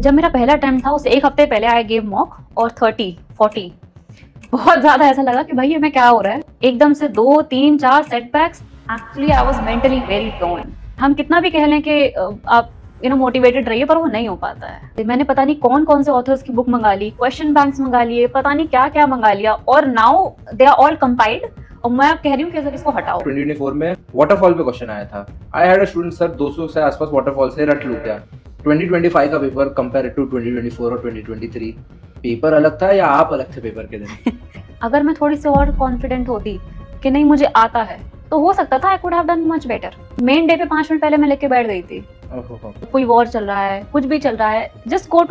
जब मेरा पहला अटेम्प्ट था उससे एक हफ्ते पहले आई गेव मॉक और 30-40 बहुत ज्यादा ऐसा लगा कि भाई ये मैं क्या हो रहा है, एकदम से 2-3-4 setbacks. Actually I was mentally very down. हम कितना भी कह लें कि आप मोटिवेटेड रहिए, पर वो नहीं हो पाता है। मैंने पता नहीं कौन कौन से ऑथर्स की बुक मंगा ली, क्वेश्चन बैंक्स मंगा लिए, पता नहीं क्या क्या मंगा लिया, और now they are all compiled और मैं अब कह रही हूँ कि सर इसको हटाओ। 2024 में वाटरफॉल पे क्वेश्चन आया था। I had a student sir 200 से आसपास वाटरफॉल से रट लूट गया। 2025 का पेपर कंपेयर टू 2024 और 2023 पेपर अलग था या आप अलग थे पेपर के दिन? अगर मैं थोड़ी सी और कॉन्फिडेंट होती कि नहीं मुझे आता है तो हो सकता था I could have done much better. Main day पे 5 मिनट पहले मैं लेके बैठ गई थी। कोई वॉर चल रहा है, कुछ भी चल रहा है, just go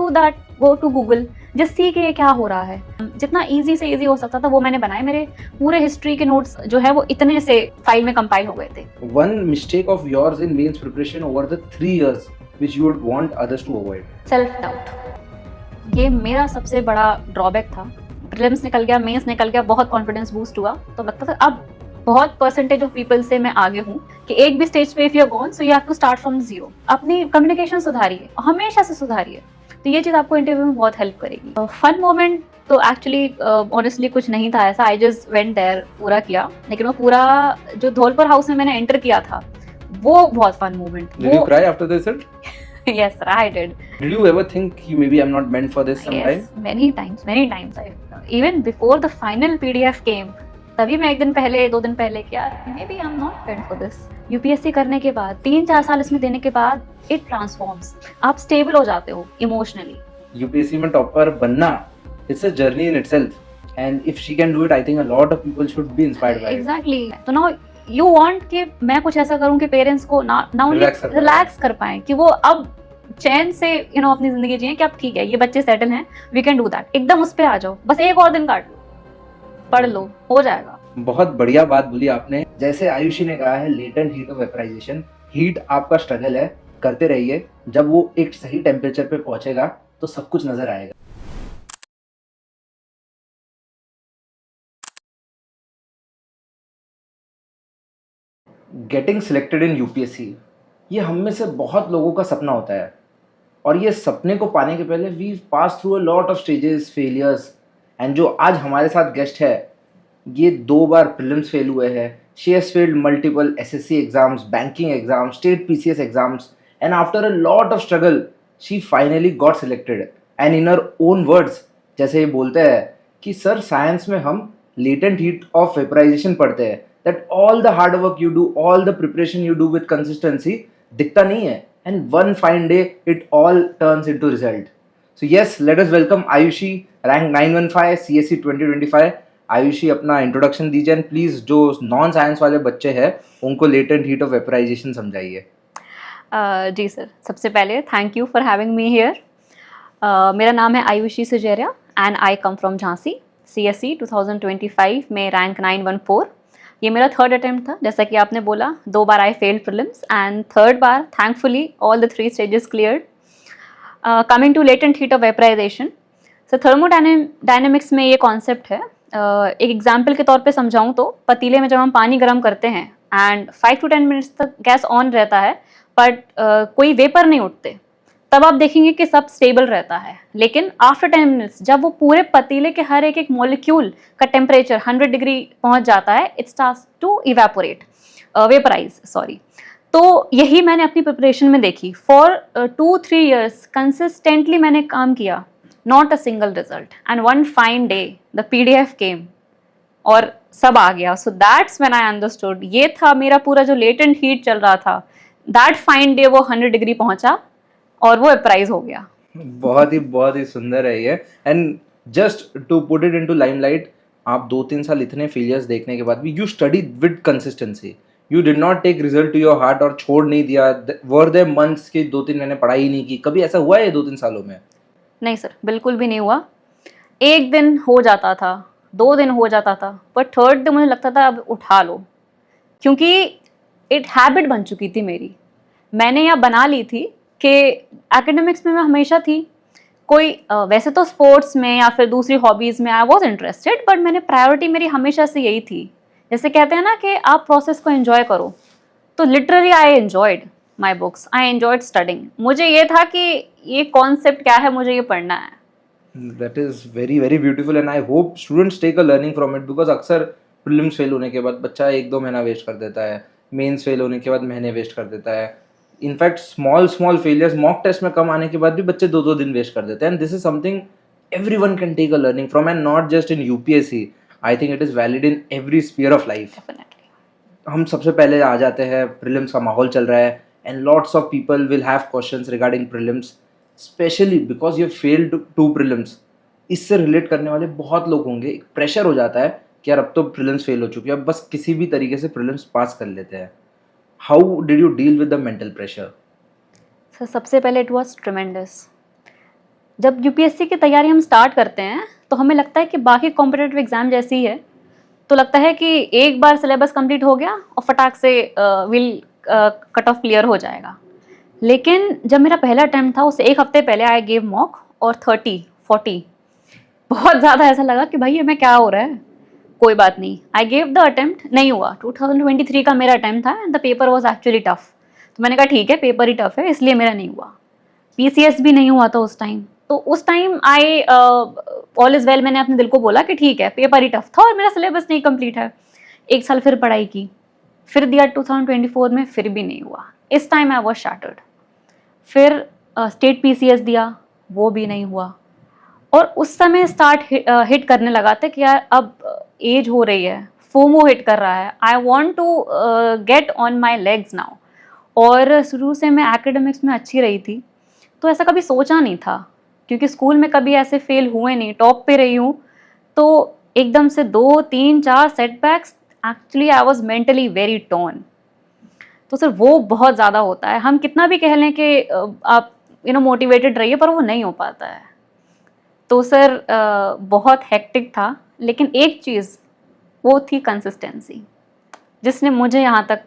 to Google, just see कि ये क्या हो रहा है। जितना इजी से इजी हो सकता था वो मैंने बनाए। मेरे पूरे हिस्ट्री के नोट्स जो है वो इतने से फाइल में कंपाइल हो गए थे। One mistake of yours in mains preparation over the 3 years which you would want others to avoid? Self doubt, ये मेरा सबसे बड़ा ड्रॉबैक था। प्रीलिम्स निकल गया, मेंस निकल गया, बहुत कॉन्फिडेंस बूस्ट हुआ, तो लगता था अब बहुत परसेंटेज ऑफ पीपल से मैं आगे हूँ कि एक भी स्टेज पे if you are gone so you have to start from zero. अपनी कम्युनिकेशन सुधारिए, हमेशा से सुधारिए, तो ये चीज आपको इंटरव्यू में बहुत हेल्प करेगी। फन मोमेंट तो एक्चुअली ऑनेस्टली कुछ नहीं था ऐसा, आई जस्ट वेंट देयर, पूरा किया। लेकिन वो पूरा जो धौलपुर हाउस में मैंने एंटर किया था वो बहुत fun moment. Did you cry after the result? Yes sir, I did. Did you ever think maybe I'm not meant for this sometime? Yes, many times. Even before the final PDF came, तभी मैं 1 दिन पहले 2 दिन पहले क्या maybe I'm not meant for this. UPSC करने के बाद 3-4 साल इसमें देने के बाद it transforms. आप स्टेबल हो जाते हो इमोशनली। UPSC में टॉपर बनना it's a journey in itself, and if she can do it I think a lot of people should be inspired by it. Exactly. तो now you want कि मैं कुछ ऐसा करूं कि पेरेंट्स को ना रिलैक्स कर पाएं, कि वो अब चैन से अपनी जिंदगी जिए कि अब ठीक है ये बच्चे सेटल हैं, वी कैन डू दैट। एकदम उस पे आ जाओ, बस एक और दिन काट लो, पढ़ लो, हो जाएगा। बहुत बढ़िया बात बोली आपने। जैसे आयुषी ने कहा है, latent heat of vaporisation, heat आपका स्ट्रगल है, करते रहिए, जब वो एक सही टेम्परेचर पे पहुंचेगा तो सब कुछ नजर आएगा। गेटिंग सिलेक्टेड इन यूपीएससी, ये हम में से बहुत लोगों का सपना होता है, और ये सपने को पाने के पहले we pass through a lot of stages, failures, and जो आज हमारे साथ गेस्ट है ये 2 बार प्रीलिम्स फेल हुए हैं। She has failed multiple SSC exams, banking exams, state PCS exams, and after a lot of struggle she finally got selected. And in her own words, जैसे ये बोलते हैं कि सर साइंस में हम लेटेंट हीट ऑफ वेपराइजेशन पढ़ते हैं, that all the hard work you do, all the preparation you do with consistency दिखता नहीं है, and one fine day it all turns into result. So yes, let us welcome Ayushi, rank 915 CSE 2025. Ayushi अपना introduction दीजिए, and please जो non science वाले बच्चे हैं उनको लेटेंट हीट ऑफ वेपराइजेशन समझाइए। जी सर, सबसे पहले thank you for having me here. मेरा नाम है Ayushi Sujeria and I come from Jhansi. CSE 2025 में रैंक 914। ये मेरा 3rd अटेम्प्ट था, जैसा कि आपने बोला। 2 बार I failed prelims and 3rd बार thankfully all the 3 stages cleared. Coming to latent heat of vaporisation, so thermodynamics में ये कॉन्सेप्ट है। एक एग्जाम्पल के तौर पे समझाऊं तो पतीले में जब हम पानी गर्म करते हैं एंड 5 to 10 मिनट्स तक गैस ऑन रहता है, बट कोई वेपर नहीं उठते, तब आप देखेंगे कि सब स्टेबल रहता है। लेकिन आफ्टर 10 मिनट्स जब वो पूरे पतीले के हर एक मॉलिक्यूल का टेम्परेचर 100 डिग्री पहुंच जाता है, it starts to evaporate, vaporise, sorry. तो यही मैंने अपनी प्रिपरेशन में देखी। फॉर 2-3 ईयर्स कंसिस्टेंटली मैंने काम किया, not a single result, and one fine day the PDF केम और सब आ गया। So that's when I understood, ये था मेरा पूरा जो लेटेंट हीट चल रहा था, दैट फाइन डे वो 100 डिग्री पहुंचा और वो अप्राइज हो गया। बहुत ही सुंदर है ये। And just to put it into limelight, आप 2-3 साल इतने फेलियर्स देखने के बाद भी you study with consistency, you did not take result to your heart और छोड़ नहीं दिया। वर देयर मंथ्स के 2-3 महीने पढ़ाई ही नहीं की, कभी ऐसा हुआ है 2-3 सालों में? नहीं सर, बिल्कुल भी नहीं हुआ। 1 दिन हो जाता था, 2 दिन हो जाता था, पर 3rd दिन मुझे लगता था अब उठा लो, क्योंकि एक हैबिट बन चुकी थी मेरी। मैंने यह बना ली थी कि एकेडमिक्स में मैं हमेशा थी, कोई वैसे तो स्पोर्ट्स में या फिर दूसरी हॉबीज़ में आई वॉज इंटरेस्टेड, बट मैंने प्रायोरिटी मेरी हमेशा से यही थी। जैसे कहते हैं ना कि आप प्रोसेस को एंजॉय करो, तो literally I enjoyed. My books, I enjoyed studying. मुझे ये था कि ये कॉन्सेप्ट क्या है, मुझे ये पढ़ना है। That is very very beautiful and I hope students take a learning from it because अक्सर प्रीलिम्स फेल होने के बाद बच्चा 1-2 महीना वेस्ट कर देता है, मेंस फेल होने के बाद महीने वेस्ट कर देता है, in fact small failures mock test में कम आने के बाद भी बच्चे 2-2 दिन वेस्ट कर देते हैं and this is something everyone can take a learning from and not just in UPSC. I think it is valid in every sphere of life. Definitely. हम सबसे पहले आ जाते हैं, प्रीलिम्स का माहौल चल रहा है and lots of people will have questions regarding prelims specially because you failed to prelims. इससे रिलेट करने वाले बहुत लोग होंगे, एक प्रेशर हो जाता है कि यार अब तो प्रीलिम्स फेल हो चुकी है, अब बस किसी भी तरीके से प्रीलिम्स पास कर लेते हैं। How did you deal with the mental pressure? Sir सबसे पहले इट वाज ट्रेमेंडस। जब यूपीएससी की तैयारी हम स्टार्ट करते हैं तो हमें लगता है कि बाकी कॉम्पिटिटिव एग्जाम जैसी है, तो लगता है कि एक बार सिलेबस कंप्लीट हो गया और फटाक से विल कट ऑफ क्लियर हो जाएगा। लेकिन जब मेरा पहला अटेम्प्ट था उससे एक हफ्ते पहले आई गेव मॉक और 30-40 बहुत ज़्यादा ऐसा लगा कि भाई ये मैं क्या हो रहा है, कोई बात नहीं। आई गेव द अटेम्प्ट, नहीं हुआ। 2023 का मेरा अटेम्प्ट था and the paper was actually tough. तो मैंने कहा ठीक है पेपर ही टफ है इसलिए मेरा नहीं हुआ। पीसीएस भी नहीं हुआ था उस टाइम, तो उस time I all is well, मैंने अपने दिल को बोला कि ठीक है पेपर ही टफ था और मेरा सिलेबस नहीं कंप्लीट है। एक साल फिर पढ़ाई की, फिर दिया 2024 में, फिर भी नहीं हुआ। इस टाइम आई वॉज शैटर्ड। फिर स्टेट पीसीएस दिया, वो भी नहीं हुआ। और उस समय स्टार्ट हिट करने लगा था कि यार अब एज हो रही है, फोमो हिट कर रहा है, I want to get on my legs now. और शुरू से मैं एकेडमिक्स में अच्छी रही थी, तो ऐसा कभी सोचा नहीं था क्योंकि स्कूल में कभी ऐसे फेल हुए नहीं, टॉप पे रही हूँ। तो एकदम से 2-3-4 setbacks, actually I was mentally very torn. तो सर वो बहुत ज़्यादा होता है, हम कितना भी कह लें कि आप मोटिवेटेड रहिए पर वो नहीं हो पाता है। तो सर बहुत हेक्टिक था, लेकिन एक चीज़ वो थी कंसिस्टेंसी, जिसने मुझे यहाँ तक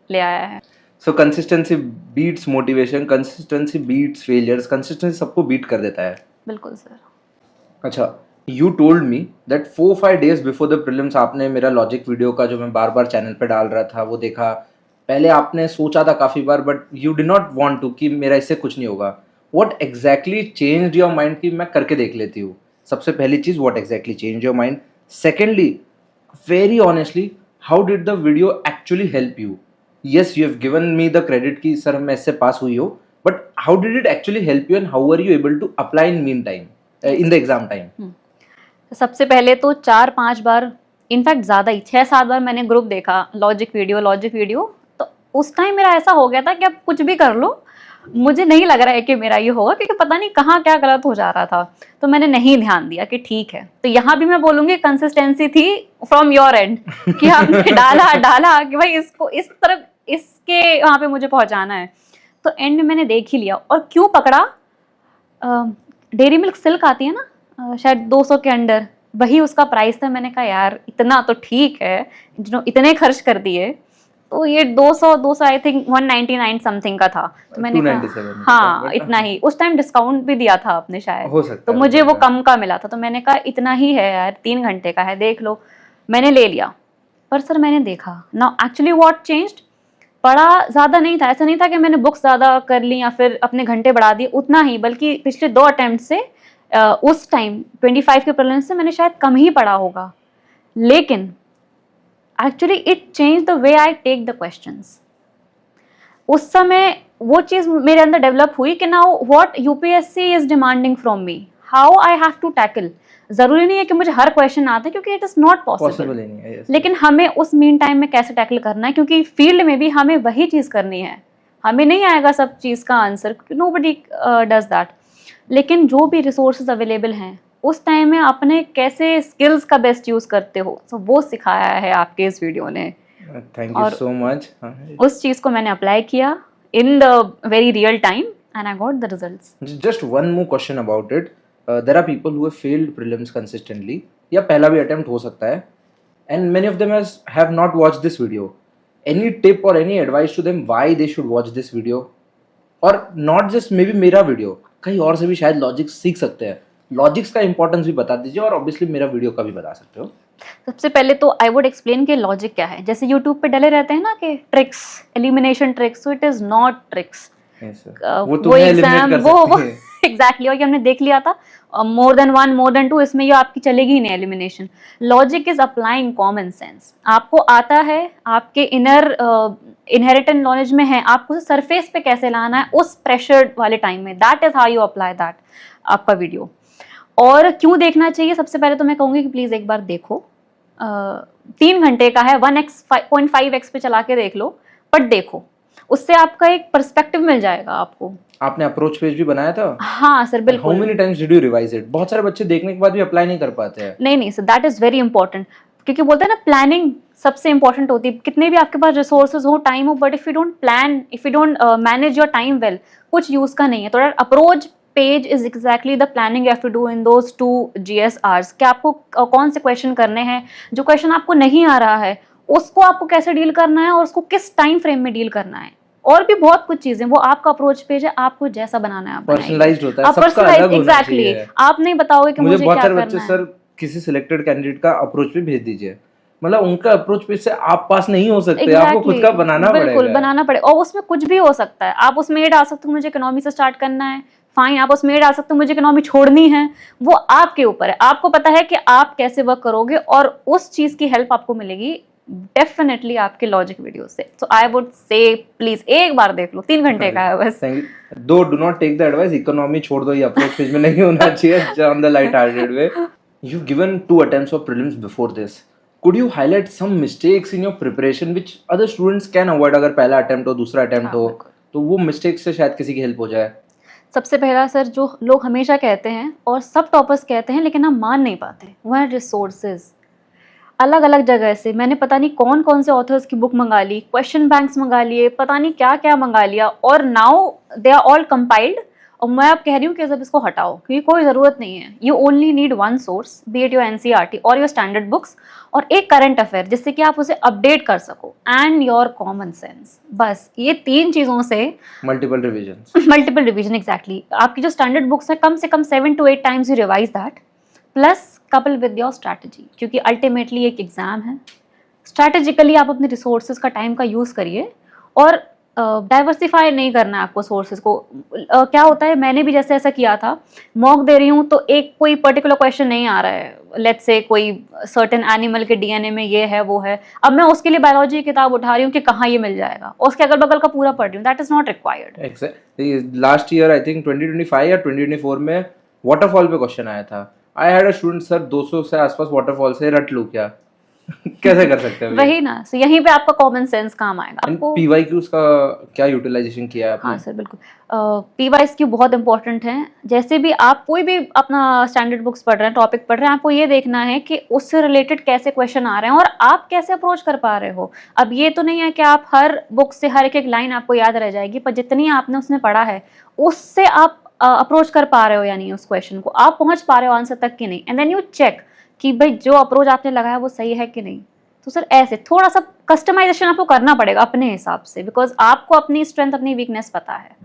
ले आया है। So consistency beats motivation, consistency beats failures, consistency सबको बीट कर देता है। बिल्कुल सर। अच्छा, you told me that 4-5 days before the prelims आपने मेरा लॉजिक वीडियो का जो मैं बार बार चैनल पे डाल रहा था वो देखा। पहले आपने सोचा था काफ़ी बार but you did not want to कि मेरा इससे कुछ नहीं होगा। What exactly changed your mind कि मैं करके देख लेती हूँ? सबसे पहली चीज़, what exactly changed your mind? Secondly, very honestly, how did the video actually help you? Yes, you have given me the credit कि सर मैं इससे पास हुई हो, but how did it actually help you and how were you able to apply in meantime, in the exam time? तो सबसे पहले तो 4-5 बार, in fact ज़्यादा ही 6-7 बार मैंने ग्रुप देखा लॉजिक वीडियो। तो उस टाइम मेरा ऐसा हो गया था कि अब कुछ भी कर लो, मुझे नहीं लग रहा है कि मेरा ये होगा, क्योंकि पता नहीं कहाँ क्या गलत हो जा रहा था। तो मैंने नहीं ध्यान दिया कि ठीक है। तो यहाँ भी मैं बोलूँगी कंसिस्टेंसी थी फ्रॉम योर एंड कि आपने डाला कि भाई इसको इस तरफ, इसके वहाँ पे मुझे पहुँचाना है। तो एंड में मैंने देख ही लिया। और क्यों पकड़ा, डेयरी मिल्क सिल्क आती है ना, शायद 200 के अंडर, वही उसका प्राइस था। मैंने कहा यार इतना तो ठीक है, इतने खर्च कर दिए, तो ये 200 आई थिंक 199 समथिंग का था। तो मैंने कहा हाँ इतना ही। उस टाइम डिस्काउंट भी दिया था आपने शायद, हो सकता तो मुझे वो कम का मिला था। तो मैंने कहा इतना ही है यार, 3 घंटे का है, देख लो। मैंने ले लिया। पर सर मैंने देखा ना, एक्चुअली व्हाट चेंज्ड, पढ़ा ज़्यादा नहीं था। ऐसा नहीं था कि मैंने बुक्स ज़्यादा कर ली या फिर अपने घंटे बढ़ा दिए, उतना ही। बल्कि पिछले 2 अटेम्प्ट से उस टाइम 25 के प्रीलिम्स से मैंने शायद कम ही पढ़ा होगा। लेकिन actually it change the way I take the questions. उस समय वो चीज़ मेरे अंदर डेवलप हुई कि now what UPSC is demanding from me, how I have to tackle. ज़रूरी नहीं है कि मुझे हर क्वेश्चन आता है, क्योंकि इट इज़ नॉट पॉसिबल। लेकिन हमें उस मीन टाइम में कैसे टैकल करना है, क्योंकि फील्ड में भी हमें वही चीज़ करनी है। हमें नहीं आएगा सब चीज़ का आंसर, नोबडी डज दैट। लेकिन जो भी रिसोर्सेज अवेलेबल हैं उस टाइम में अपने कैसे स्किल्स का बेस्ट यूज़ करते हो, तो वो सिखाया है आपके इस वीडियो ने। Thank you so much. उस चीज़ को मैंने अप्लाई किया in the very real time and I got the results. Just one more question about it. There are people who have failed prelims consistently, या पहला भी अटेम्प्ट हो सकता है, and many of them have not watched this video. Any tip और any advice to them why they should watch this video? और not just may be मेरा video, कहीं और से भी शायद लॉजिक्स सीख सकते हैं। लॉजिक्स का इंपॉर्टेंस भी बता दीजिए, और ऑब्वियसली मेरा वीडियो का भी बता सकते हो। सबसे पहले तो आई वुड एक्सप्लेन कि लॉजिक क्या है। जैसे यूट्यूब पे डले रहते हैं ना कि tricks, elimination tricks, so it is not tricks. वो वो तुम्हें एलिमिनेट एग्जाम कर वो सकती है। एग्जैक्टली, और ये हमने देख लिया था, more than one more than two, इसमें ये आपकी चलेगी ही नहीं elimination. Logic is applying common sense. आपको आता है, आपके इनर इनहेरिटेंट नॉलेज में है, आपको सरफेस पे कैसे लाना है उस प्रेशर वाले टाइम में, that is how you apply that आपका वीडियो। और क्यों देखना चाहिए, सबसे पहले तो मैं कहूंगी कि प्लीज एक बार देखो। 3 घंटे का है, 1x 0.5x पे चला के देख लो, बट देखो, उससे आपका एक पर्सपेक्टिव मिल जाएगा आपको। आपने अप्रोच पेज भी बनाया था? हाँ सर, हाउ बिल्कुल। Many times did you revise it? बहुत सारे बच्चे देखने के बाद भी अप्लाई नहीं कर पाते हैं। नहीं sir, that is very important, क्योंकि बोलते हैं ना प्लानिंग सबसे इंपॉर्टेंट होती है। कितने भी आपके पास रिसोर्सेज हो, टाइम हो, but if you don't plan, if you don't manage your time well, कुछ यूज का नहीं है। तो approach page is exactly the planning you have to do in those 2 GSRs कि आपको कौन से क्वेश्चन करने हैं, जो क्वेश्चन आपको नहीं आ रहा है उसको आपको कैसे डील करना है और उसको किस टाइम फ्रेम में डील करना है, और भी बहुत कुछ चीजें। वो आपका अप्रोच पेज है, आपको जैसा बनाना है आप पर्सनलाइज्ड होता है, आप सबका personalized, अलग होना exactly, चाहिए। आप नहीं बताओगे कि मुझे बहुत क्या सारे करना बच्चे है। सर किसी सिलेक्टेड कैंडिडेट का अप्रोच भी भेज दीजिए, मतलब उनका अप्रोच पेज से आप पास नहीं हो सकते। आपको खुद का बनाना बिल्कुल पड़ेगा। बनाना पड़ेगा, और उसमें कुछ भी हो सकता है। आप उसमें ये डाल सकते हो मुझे इकोनॉमी से स्टार्ट करना है, फाइन। आप उसमें ये डाल सकते हो मुझे इकोनॉमी छोड़नी है, वो आपके ऊपर है। आपको पता है कि आप कैसे वर्क करोगे, और उस चीज की हेल्प आपको मिलेगी डेफिनेटली आपके लॉजिक वीडियो से। सो आई वुड से प्लीज एक बार देख लो, 3 घंटे का है बस। दो do not take the advice, economy छोड़ दो, ये अप्रोच पेज में नहीं होना चाहिए on the light hearted way. You've given 2 attempts of prelims before this. Could you highlight some mistakes in your preparation which other students can avoid? अगर पहला attempt हो, दूसरा अटेम्प्ट हो, तो वो मिस्टेक्स से शायद किसी की हेल्प हो जाए। सबसे पहला सर, जो लोग हमेशा कहते हैं और सब टॉपर्स कहते हैं लेकिन हम मान नहीं पाते, वो है रिसोर्सेज। अलग अलग जगह से मैंने पता नहीं कौन कौन से ऑथर्स की बुक मंगा ली, क्वेश्चन बैंक्स मंगा लिए, पता नहीं क्या क्या मंगा लिया, और now they are all compiled. और मैं अब कह रही हूँ कि सब इसको हटाओ, क्योंकि कोई ज़रूरत नहीं है। You only need one source, B it your NCERT और योर स्टैंडर्ड बुक्स, और एक करंट अफेयर जिससे कि आप उसे अपडेट कर सको, एंड योर कॉमन सेंस। बस ये 3 चीज़ों से मल्टीपल रिविजन एग्जैक्टली। आपकी जो स्टैंडर्ड बुक्स है, कम से कम 7 to 8 times you revise that, plus couple with your strategy, क्योंकि अल्टीमेटली एक एग्जाम है। स्ट्रैटेजिकली आप अपने रिसोर्सेज का, टाइम का यूज़ करिए, और डाइवर्सिफाई नहीं करना है आपको सोर्सेज को। क्या होता है, मैंने भी जैसे ऐसा किया था, मॉक दे रही हूँ तो एक कोई पर्टिकुलर क्वेश्चन नहीं आ रहा है, लेट्स से कोई सर्टेन एनिमल के DNA में ये है वो है, अब मैं उसके लिए बायोलॉजी की किताब उठा रही हूँ कि कहाँ ये मिल जाएगा, और उसके अगल बगल का पूरा पढ़ रही हूँ। That is not required. Last year I think 2025 या 2024 में वाटरफॉल पे क्वेश्चन आया था। I had a student, sir 200 से आसपास वाटरफॉल से रट लूं क्या? कैसे कर सकते हैं? वही ना, so यहीं पे आपका कॉमन सेंस काम आएगा आपको। PYQs का क्या यूटिलाइजेशन किया है आपने? हाँ सर, बिल्कुल। PYQ बहुत इंपॉर्टेंट है। जैसे भी आप कोई भी अपना स्टैंडर्ड बुक्स पढ़ रहे हैं, टॉपिक पढ़ रहे हैं, आपको ये देखना है कि उससे रिलेटेड कैसे क्वेश्चन आ रहे हैं और आप कैसे अप्रोच कर पा रहे हो। अब ये तो नहीं है कि आप हर बुक से हर एक लाइन आपको याद रह जाएगी, पर जितनी आपने उसमें पढ़ा है उससे आप अप्रोच कर पा रहे हो या नहीं, उस क्वेश्चन को आप पहुंच पा रहे हो आंसर तक कि नहीं, एंड देन यू चेक कि भाई जो अप्रोच आपने लगाया वो सही है कि नहीं। तो सर ऐसे थोड़ा सा कस्टमाइजेशन आपको करना पड़ेगा अपने हिसाब से, बिकॉज आपको अपनी स्ट्रेंथ, अपनी वीकनेस पता है।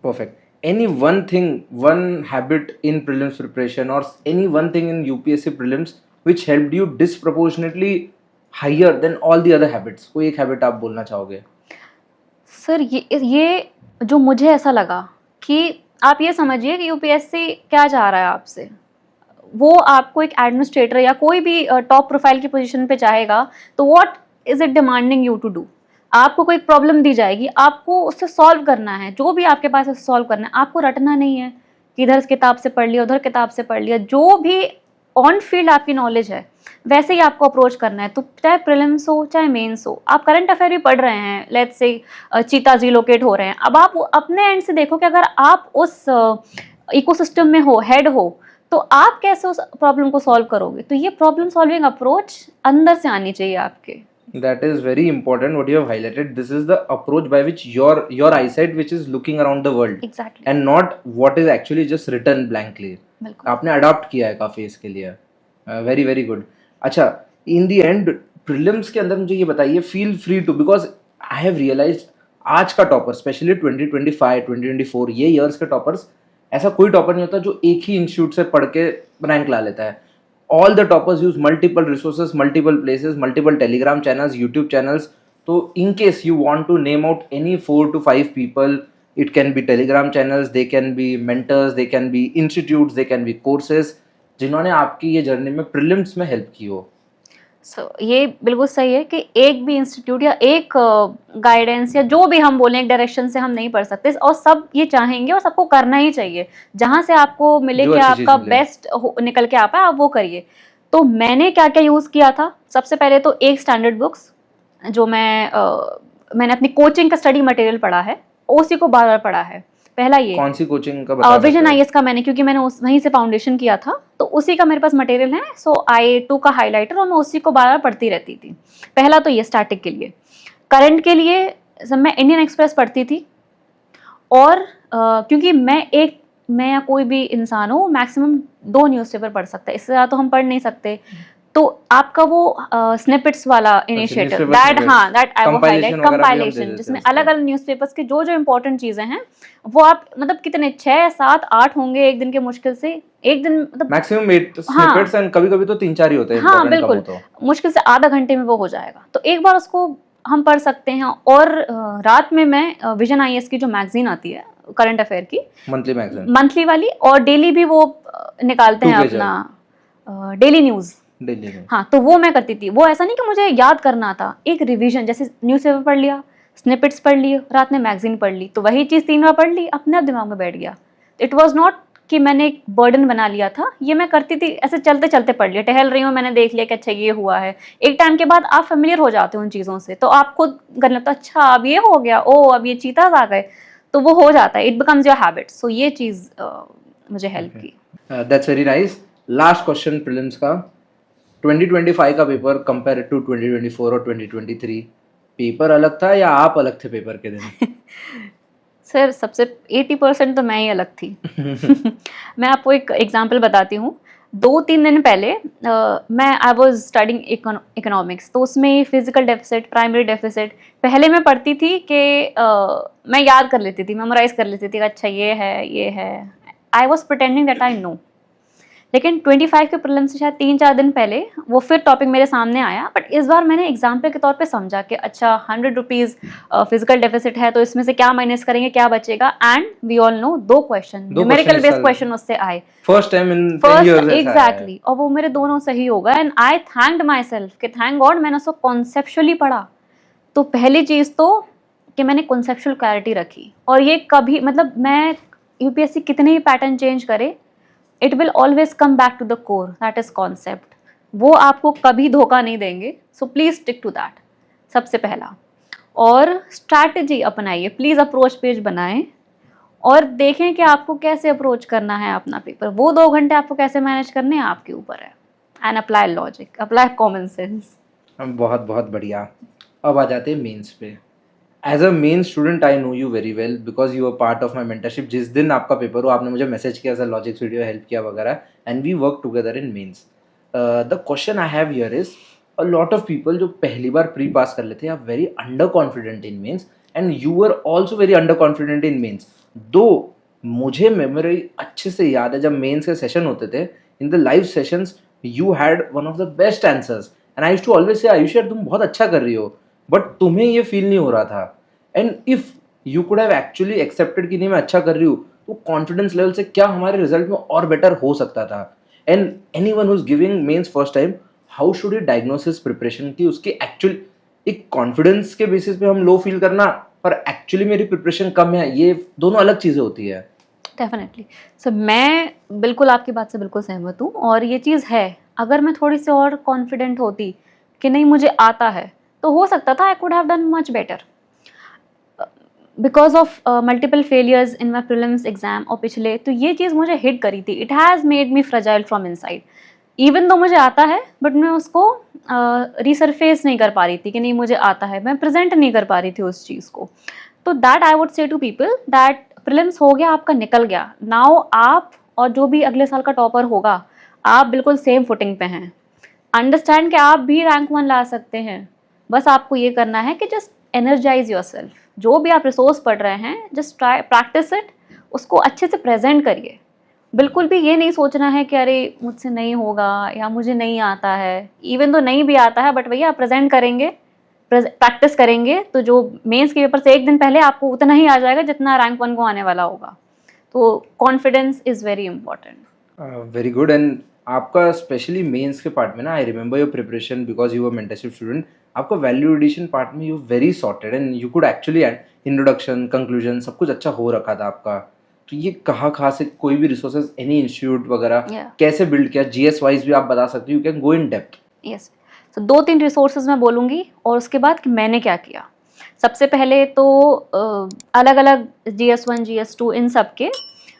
Perfect. Any one thing, one habit in prelims preparation or any one thing in UPSC prelims which helped you disproportionately higher than all the other habits? कोई एक habit आप बोलना चाहोगे? सर ये जो मुझे ऐसा लगा कि आप ये समझिए कि UPSC क्या चाह रहा है आपसे। वो आपको एक एडमिनिस्ट्रेटर या कोई भी टॉप प्रोफाइल की पोजीशन पे चाहेगा, तो what is it demanding you to do. आपको कोई प्रॉब्लम दी जाएगी, आपको उससे सॉल्व करना है, जो भी आपके पास है सॉल्व करना है। आपको रटना नहीं है कि इधर किताब से पढ़ लिया, उधर किताब से पढ़ लिया। जो भी ऑन फील्ड आपकी नॉलेज है वैसे ही आपको अप्रोच करना है। तो चाहे प्रीलिम्स हो चाहे मेंस हो, आप करंट अफेयर भी पढ़ रहे हैं, लेट्स से चीताज रिलोकेट हो रहे हैं, अब आप अपने एंड से देखो कि अगर आप उस इकोसिस्टम में हो, हेड हो, तो आप कैसे उस प्रॉब्लम को सॉल्व करोगे। तो ये प्रॉब्लम सॉल्विंग अप्रोच अंदर से आनी चाहिए आपके। That is very important what you have highlighted. This is the approach by which your eyesight which is looking around the world. Exactly. And not what is actually just written blankly. बिल्कुल। आपने adopt किया है काफी इसके लिए। Very very good. अच्छा, in the end prelims के अंदर मुझे ये बताइए, feel free to, because I have realised आज का टॉपर स्पेशली 2025 2024 ये ईयर्स के टॉपर्स, ऐसा कोई टॉपर नहीं होता जो एक ही इंस्टीट्यूट से पढ़ के रैंक ला लेता है। all the toppers use multiple resources, multiple places, multiple Telegram channels, YouTube channels. So in case you want to name out any 4 to 5 people, it can be Telegram channels, they can be mentors, they can be institutes, they can be courses जिन्होंने आपकी ये journey में prelims में help की हो. ये बिल्कुल सही है कि एक भी इंस्टीट्यूट या एक गाइडेंस या जो भी हम बोलें एक डायरेक्शन से हम नहीं पढ़ सकते, और सब ये चाहेंगे और सबको करना ही चाहिए. जहां से आपको मिले कि आपका बेस्ट निकल के आ पाए आप वो करिए. तो मैंने क्या क्या यूज़ किया था, सबसे पहले तो एक स्टैंडर्ड बुक्स जो मैंने अपनी कोचिंग का स्टडी मटेरियल पढ़ा है, उसी को बार बार पढ़ा है. पहला ये कौन सी कोचिंग का बता विजन आईएएस का मैंने, क्योंकि मैंने वहीं से फाउंडेशन किया था तो उसी का मेरे पास मटेरियल है. सो I2 का हाइलाइटर, और मैं उसी को बार बार पढ़ती रहती थी. पहला तो ये स्टैटिक के लिए. करंट के लिए जब मैं इंडियन एक्सप्रेस पढ़ती थी, और क्योंकि मैं या कोई भी इंसान हो मैक्सिमम 2 न्यूज़पेपर पढ़ सकता है, इससे ज़्यादा तो हम पढ़ नहीं सकते. तो आपका वो स्निपेट्स वाला इनिशिएटिव दैट आई वो हाईलाइट कंपाइलेशन, जिसमें अलग अलग न्यूज़पेपर्स के जो इंपॉर्टेंट चीजें हैं वो आप मतलब कितने 6, 7, 8 होंगे एक दिन के, मुश्किल से एक दिन मतलब मैक्सिमम 8 स्निपेट्स एंड कभी-कभी तो 3-4 ही होते हैं. हाँ बिल्कुल, मुश्किल से आधा घंटे में वो हो जाएगा. तो एक बार उसको हम पढ़ सकते हैं. और रात में मैं विजन आईएएस की जो मैगजीन आती है करंट अफेयर की, मंथली मैगजीन, मंथली वाली, और डेली भी वो निकालते हैं अपना डेली न्यूज़. हाँ, तो वो मैं करती थी. वो ऐसा नहीं कि मुझे याद करना था, एक रिवीजन, जैसे न्यूज़पेपर पढ़ लिया, स्निपेट्स पढ़ लिए, रात में मैगजीन पढ़ ली, तो वही चीज़ 3 बार पढ़ ली, अपने आप दिमाग में बैठ गया. इट वाज नॉट कि मैंने एक बर्डन बना लिया था. ये मैं करती थी ऐसे चलते चलते पढ़ लिया, टहल रही हूँ, मैंने देख लिया कि अच्छा ये हुआ है. एक टाइम के बाद आप फेमिलियर हो जाते हो उन चीज़ों से, तो आप खुद करने लगता अच्छा अब ये हो गया, ओ अब ये चीताज आ गए, तो वो हो जाता है. It becomes your habit. So ये चीज़ मुझे हेल्प की. That's very nice. Last question prelims का, 2025 का पेपर कंपेयर टू 2024 और 2023, पेपर अलग था या आप अलग थे पेपर के दिन? सर सबसे 80% तो मैं ही अलग थी. मैं आपको एक एग्जांपल बताती हूँ. 2-3 दिन पहले मैं आई वाज स्टडिंग इकोनॉमिक्स, तो उसमें फिजिकल डेफिसिट, प्राइमरी डेफिसिट पहले मैं पढ़ती थी कि मैं याद कर लेती थी, मेमोराइज कर लेती थी, अच्छा ये है. I was pretending that I know. लेकिन 25 के प्रीलिम से शायद 3-4 दिन पहले वो फिर टॉपिक मेरे सामने आया, बट इस बार मैंने एग्जाम्पल के तौर पे समझा कि अच्छा 100 रुपीज़ फिजिकल डेफिसिट है, तो इसमें से क्या माइनस करेंगे, क्या बचेगा. And we all know 2 question numerical based question उससे आए first time in 10 years. Exactly. और वो मेरे दोनों सही हो गए. And I thanked myself कि थैंक गॉड मैंने उसको कॉन्सेप्चुअली पढ़ा. तो पहली चीज़ तो कि मैंने कॉन्सेप्चुअल क्लैरिटी रखी. और ये कभी मतलब मैं यूपीएससी कितने ही पैटर्न चेंज करे, it will always come back to the core, that is concept. वो आपको कभी धोखा नहीं देंगे. So please stick to that, सबसे पहला. और स्ट्रैटेजी अपनाइए, प्लीज अप्रोच पेज बनाएं और देखें कि आपको कैसे अप्रोच करना है अपना पेपर. वो 2 घंटे आपको कैसे मैनेज करने हैं आपके ऊपर है. And apply logic, apply common sense. बहुत बहुत बढ़िया. अब आ जाते हैं मेंस पे. As a main student I know you very well because you are part of my mentorship. जिस दिन आपका पेपर हो आपने मुझे मैसेज किया, सर लॉजिक्स वीडियो हेल्प किया वगैरह, and we work together in mains. The question I have here is, a lot of people जो पहली बार प्री पास कर लेते हैं are very under confident in mains, and you are also very under confident in mains. दो मुझे memory अच्छे से याद है, जब मेंस के सेशन होते थे, in the live sessions you had one of the best answers, and I used to always say Ayush यार तुम बहुत अच्छा कर रही हो, बट तुम्हें ये फील नहीं हो रहा था. And if you could have actually accepted कि नहीं मैं अच्छा कर रही हूँ, तो कॉन्फिडेंस लेवल से क्या हमारे रिजल्ट में और बेटर हो सकता था. And anyone who is giving mains first time, how should you diagnose his preparation की उसकी एक्चुअल एक कॉन्फिडेंस के बेसिस पे हम लो फील करना और एक्चुअली मेरी प्रिपरेशन कम है, ये दोनों अलग चीज़ें होती है. डेफिनेटली. सो मैं बिल्कुल आपकी बात से बिल्कुल सहमत हूँ. और ये चीज़ है, अगर मैं थोड़ी सी और कॉन्फिडेंट होती कि नहीं मुझे आता है, तो हो सकता था I could have done much better. Because of multiple failures in my prelims exam और पिछले, तो ये चीज़ मुझे हिट करी थी. It has made me fragile from inside. Even though मुझे आता है, बट मैं उसको रिसरफेस नहीं कर पा रही थी कि नहीं मुझे आता है, मैं प्रेजेंट नहीं कर पा रही थी उस चीज़ को. तो that I would say to people that prelims हो गया, आपका निकल गया. नाउ आप और जो भी अगले साल का टॉपर होगा, आप बिल्कुल सेम फुटिंग पे हैं. अंडरस्टैंड कि आप भी रैंक 1 ला सकते हैं. बस आपको ये करना है कि जस्ट एनर्जाइज योर सेल्फ. जो भी आप रिसोर्स पढ़ रहे हैं, जस्ट ट्राई प्रैक्टिस इट, उसको अच्छे से प्रेजेंट करिए. बिल्कुल भी ये नहीं सोचना है कि अरे मुझसे नहीं होगा या मुझे नहीं आता है, इवन तो नहीं भी आता है बट भैया प्रेजेंट करेंगे, प्रैक्टिस करेंगे तो जो मेंस के पेपर से एक दिन पहले आपको उतना ही आ जाएगा जितना रैंक 1 को आने वाला होगा। तो confidence is very important. Very good. And आपका स्पेशली मेंस के पार्ट में ना, I remember your preparation because you were mentorship student, आपका वैल्यू एडिशन पार्ट में you very sorted and you could actually add introduction, conclusion, सब कुछ अच्छा हो रखा था आपका। तो ये कहाँ से कोई भी रिसोर्सेज, एनी इंस्टीट्यूट वगैरह कैसे बिल्ड किया, जीएस वाइज भी आप बता सकते हो, you can go in depth. Yes, तो 2-3 रिसोर्सेज मैं बोलूँगी और उसके बाद कि मैंने क्या किया। सबसे पहले तो अलग अलग GS1 GS2 इन सब के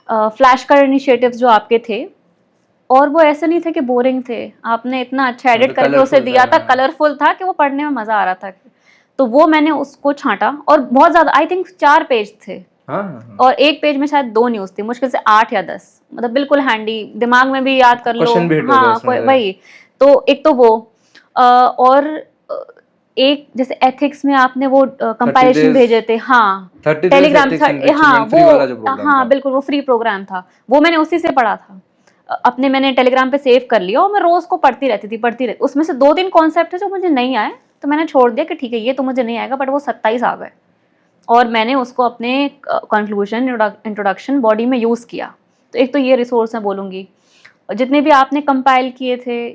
फ्लैश कार्ड इनिशिएटिव्स जो आपके थे, और वो ऐसे नहीं थे कि बोरिंग थे, आपने इतना अच्छा एडिट करके उसे दिया था, कलरफुल था कि वो पढ़ने में मज़ा आ रहा था। तो वो मैंने उसको छांटा और बहुत ज़्यादा, आई थिंक 4 पेज थे। हाँ। और एक पेज में शायद 2 न्यूज़ थी, मुश्किल से 8 या 10, मतलब बिल्कुल हैंडी, दिमाग में भी याद कर लो। हाँ वही, तो एक तो वो और एक जैसे एथिक्स में आपने वो कंपाइलेशन भेजे थे, हाँ टेलीग्राम, हाँ वो, हाँ बिल्कुल वो फ्री प्रोग्राम था, वो मैंने उसी से पढ़ा था अपने, मैंने टेलीग्राम पे सेव कर लिया और मैं रोज को पढ़ती रहती। उसमें से 2-3 कॉन्सेप्ट है जो मुझे नहीं आए, तो मैंने छोड़ दिया कि ठीक है ये तो मुझे नहीं आएगा, बट वो 27 आ गए और मैंने उसको अपने कंक्लूजन, इंट्रोडक्शन, बॉडी में यूज़ किया। तो एक तो ये रिसोर्स मैं बोलूँगी। जितने भी आपने कंपाइल किए थे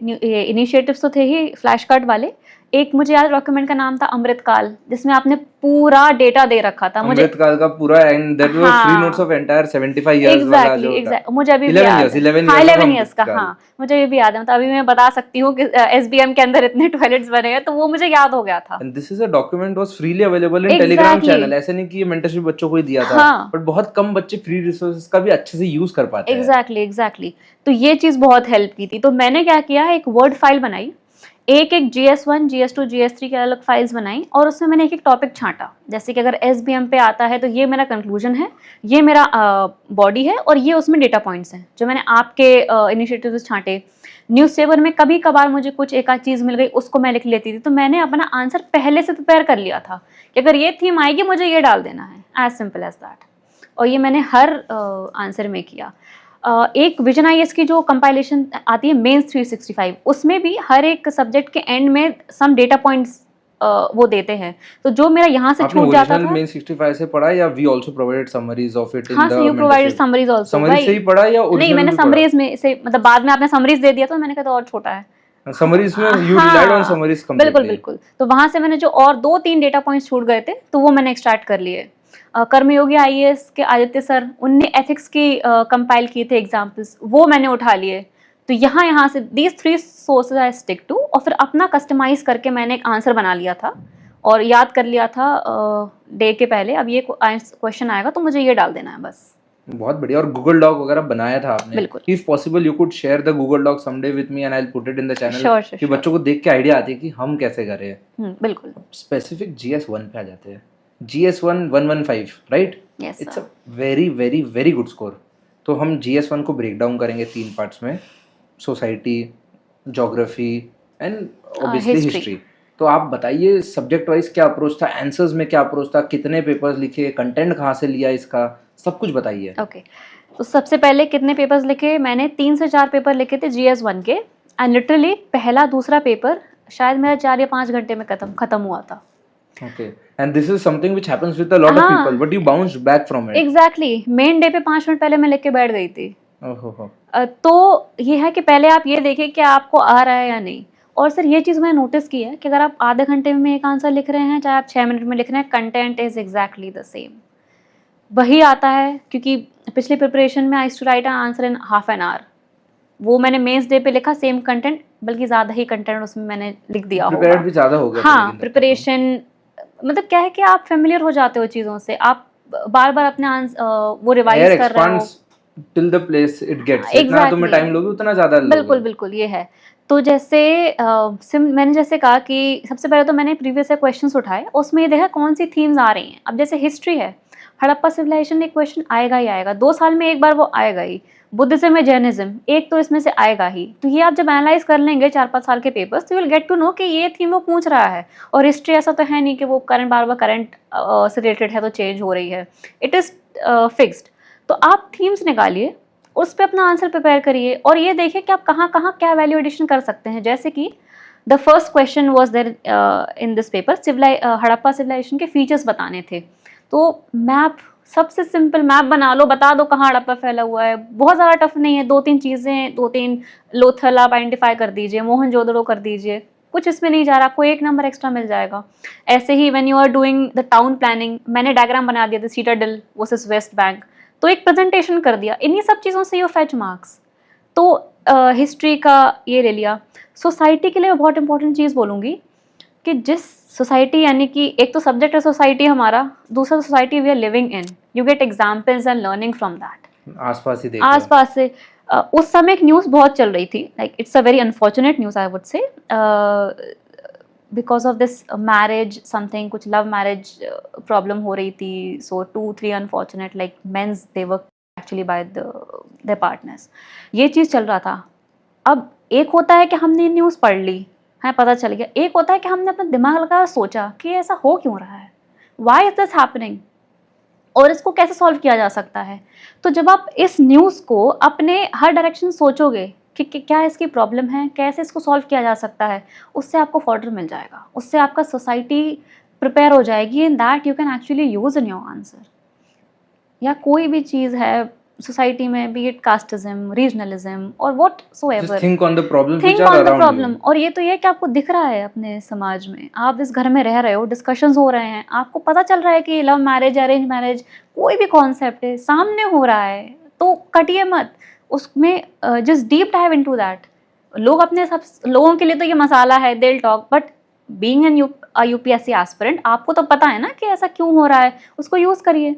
इनिशिएटिव्स तो थे ही फ्लैश कार्ड वाले, एक मुझे याद डॉक्यूमेंट का नाम था अमृतकाल, जिसमें आपने पूरा डेटा दे रखा था मुझे, अमृतकाल का पूरा, and that was free notes of entire 75 years वाला जो एग्जैक्टली मुझे अभी 11 इयर्स का, हाँ मुझे ये भी याद है। मतलब अभी मैं बता सकती हूँ कि SBM के अंदर इतने टॉयलेट्स बने हैं, तो वो मुझे याद हो गया था। And this is a document was freely available in Telegram channel, ऐसे नहीं कि ये मेंटरशिप बच्चों को ही दिया था, बट बहुत कम बच्चे फ्री रिसोर्सेज का भी अच्छे से यूज कर पाते हैं। एग्जैक्टली, तो ये चीज बहुत हेल्प की थी। तो मैंने क्या किया, एक वर्ड फाइल बनाई, एक GS1 GS2 GS3 की अलग फाइल्स बनाई और उसमें मैंने एक टॉपिक छांटा। जैसे कि अगर SBM पे आता है तो ये मेरा कंक्लूजन है, ये मेरा बॉडी है और ये उसमें डेटा पॉइंट्स हैं जो मैंने आपके इनिशिएटिव छांटे। न्यूज़पेपर में कभी कभार मुझे कुछ एक आध चीज़ मिल गई, उसको मैं लिख लेती थी। तो मैंने अपना आंसर पहले से प्रिपेयर कर लिया था कि अगर ये थीम आएगी मुझे ये डाल देना है, एज सिंपल एज दैट। और ये मैंने हर आंसर में किया। एक विजन IAS की जो कंपाइलेशन आती है मेंस 365, उसमें भी हर एक सब्जेक्ट के एंड में सम डेटा पॉइंट्स वो देते हैं। तो जो मेरा यहाँ से छूट जाता था, मेंस 65 से पढ़ा या we also provided summaries of it in the, हाँ you provided summaries also, summaries से ही पढ़ा या ओरिजिनल? नहीं, मैंने समरीज में से, मतलब बाद में आपने समरीज दे दिया तो मैंने कहा तो और छोटा है समरीज में, you relied on summaries completely. बिल्कुल, तो वहां से मैंने जो और 2-3 डेटा पॉइंट्स छूट गए थे तो वो मैंने एक्सट्रैक्ट कर लिए। कर्मयोगी IAS के आदित्य सर, उनने एथिक्स की कंपाइल किए थे एग्जाम्पल्स, वो मैंने उठा लिए। तो यहाँ से these 3 sources I stick to, और फिर अपना कस्टमाइज करके मैंने एक आंसर बना लिया था और याद कर लिया था डे के पहले, अब ये क्वेश्चन आएगा तो मुझे ये डाल देना है बस। बहुत बढ़िया। और गूगल डॉक वगैरह बनाया था आपने? बिल्कुल। If possible you could share the Google doc someday with me and I will put it in the channel, कि बच्चों को देख के आइडिया आती है कि हम कैसे कर रहे हैं। बिल्कुल। स्पेसिफिक GS1 पे आ जाते हैं। GS1 115, right? Yes, it's a very very very good score. तो हम GS1 को ब्रेक डाउन करेंगे 3 पार्ट्स में, society, geography and obviously history. तो आप बताइए सब्जेक्ट वाइज क्या अप्रोच था, आंसर्स में क्या अप्रोच था, कितने पेपर्स लिखे, कंटेंट कहाँ से लिया, इसका सब कुछ बताइए। ओके, तो सबसे पहले कितने पेपर्स लिखे, मैंने 3 से 4 पेपर लिखे थे GS1 के, एंड लिटरली पहला दूसरा पेपर शायद मेरा 4 या 5 घंटे में खत्म हुआ था। Okay, and this is something which happens with a lot of people, but you bounced back from it. Exactly, main day पे 5 मिनट पहले मैं लिख के बैठ गई थी। तो ये है कि पहले आप ये देखें कि आपको आ रहा है या नहीं। और सर ये चीज़ मैंने नोटिस की है कि अगर आप आधे घंटे में एक आंसर लिख रहे हैं, चाहे आप 6 मिनट में लिख रहे हैं, content is exactly the same, वही आता है। क्योंकि पिछली प्रिपरेशन में I used to write an answer in half an hour, वो मैंने मेंस डे पे लिखा सेम कंटेंट, बल्कि ज़्यादा ही कंटेंट उसमें मैंने लिख दिया होगा। प्रिपेयर्ड भी ज़्यादा हो गया। हाँ, प्रिपरेशन मतलब क्या है कि आप फेमिलियर हो जाते हो चीज़ों से, आप बार बार अपने वो रिवाइज कर रहे हो till the place it gets. जितना तुम्हें टाइम लोगे उतना ज़्यादा लोगे। बिल्कुल बिल्कुल, ये है। तो जैसे मैंने जैसे कहा कि सबसे पहले तो मैंने प्रीवियस से क्वेश्चंस उठाए, उसमें ये देखा कौन सी थीम्स आ रही हैं। अब जैसे हिस्ट्री है, हड़प्पा सिविलाइजेशन एक क्वेश्चन आएगा ही आएगा, 2 साल में एक बार वो आएगा ही। बुद्धिज्म में जैनिज्म, एक तो इसमें से आएगा ही। तो ये आप जब एनालाइज कर लेंगे 4-5 साल के पेपर्स, तो you will get to know कि ये थीम वो पूछ रहा है। और हिस्ट्री ऐसा तो है नहीं कि वो करंट बार बार करंट से रिलेटेड है तो चेंज हो रही है, इट इज़ फिक्स्ड। तो आप थीम्स निकालिए, उस पर अपना आंसर प्रिपेयर करिए और ये देखिए कि आप कहाँ कहाँ क्या वैल्यू एडिशन कर सकते हैं। जैसे कि the first question was there in this paper, Harappa civilisation के फीचर्स बताने थे। तो मैप, सबसे सिंपल मैप बना लो, बता दो कहाँ हड़प्पा फैला हुआ है, बहुत ज़्यादा टफ नहीं है। 2-3 चीज़ें, 2-3 लोथल आप आइडेंटिफाई कर दीजिए, मोहनजोदड़ो कर दीजिए, कुछ इसमें नहीं जा रहा, आपको 1 नंबर एक्स्ट्रा मिल जाएगा। ऐसे ही when you are doing the town planning, मैंने डायग्राम बना दिया था सीटाडेल वर्सेस वेस्ट बैंक, तो एक प्रेजेंटेशन कर दिया, इन्हीं सब चीज़ों से यू फेच मार्क्स। तो हिस्ट्री का ये ले लिया। सोसाइटी के लिए बहुत इंपॉर्टेंट चीज़ बोलूँगी कि जिस सोसाइटी, यानी कि एक तो सब्जेक्ट है सोसाइटी हमारा, दूसरा society we are living in, you get examples and learning from that. आसपास ही आसपास से उस समय एक न्यूज़ बहुत चल रही थी, like it's a very unfortunate news I would say, because of this marriage something, कुछ लव मैरिज प्रॉब्लम हो रही थी। So 2-3 unfortunate like men's they were actually by the partners, ये चीज़ चल रहा था। अब एक होता है कि हमने न्यूज़ पढ़ ली है, पता चल गया, एक होता है कि हमने अपना दिमाग लगाया, सोचा कि ऐसा हो क्यों रहा है, वाई इज दिस हैपनिंग, और इसको कैसे सॉल्व किया जा सकता है। तो जब आप इस न्यूज़ को अपने हर डायरेक्शन सोचोगे कि क्या इसकी प्रॉब्लम है, कैसे इसको सॉल्व किया जा सकता है, उससे आपको फॉर्डर मिल जाएगा, उससे आपका सोसाइटी प्रिपेयर हो जाएगी in that you can actually use in your answer. या कोई भी चीज़ है सोसाइटी में, बी इट कास्टिज्म, रीजनलिज्म और what so ever, think on the problem, think on the problem. और ये तो ये कि आपको दिख रहा है अपने समाज में, आप इस घर में रह रहे हो, डिस्कशंस हो रहे हैं, आपको पता चल रहा है कि लव मैरिज, अरेंज मैरिज, कोई भी कॉन्सेप्ट है सामने हो रहा है, तो कटिए मत उसमें, just deep dive into that. लोग अपने सब लोगों के लिए तो ये मसाला है, दिल talk, but being an UPSC aspirant आपको तो पता है ना कि ऐसा क्यों हो रहा है, उसको यूज करिए।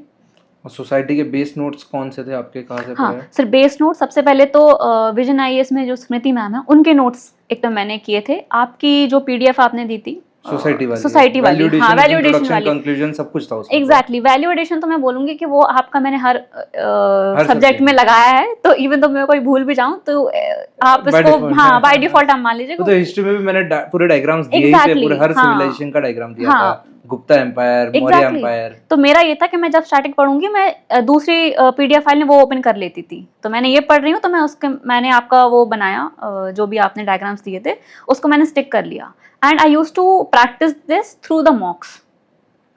और सोसाइटी के बेस नोट्स कौन से थे आपके, कहाँ से हाँ पढ़े? सर, बेस नोट सबसे पहले तो विजन आईएएस में जो स्मृति मैम है उनके नोट्स एक तो मैंने किए थे। आपकी जो पीडीएफ आपने दी थी सोसाइटी वाली, हाँ वैल्यूडेशन वाली, कंक्लूजन सब कुछ था उसमें। एग्जैक्टली। वैल्यूडेशन तो मैं बोलूंगी कि वो आपका मैंने हर हर सब्जेक्ट में लगाया है, तो इवन तो मैं कोई भूल भी जाऊं तो आप इसको हाँ बाय डिफॉल्ट आप मान लीजिए। तो हिस्ट्री में भी मैंने पूरे डायग्राम्स दिए ही थे, पूरे हर सिविलाइजेशन का डायग्राम दिया था, गुप्ता एम्पायर, मौर्य एम्पायर। तो मेरा ये था कि मैं जब स्टार्टिंग पढ़ूंगी, मैं दूसरी पीडीएफ फाइल में वो ओपन कर लेती थी, तो मैंने ये पढ़ रही हूँ तो मैंने आपका वो बनाया, जो भी आपने डायग्राम्स दिए थे उसको मैंने स्टिक कर लिया। And I used to practise this through the mocks.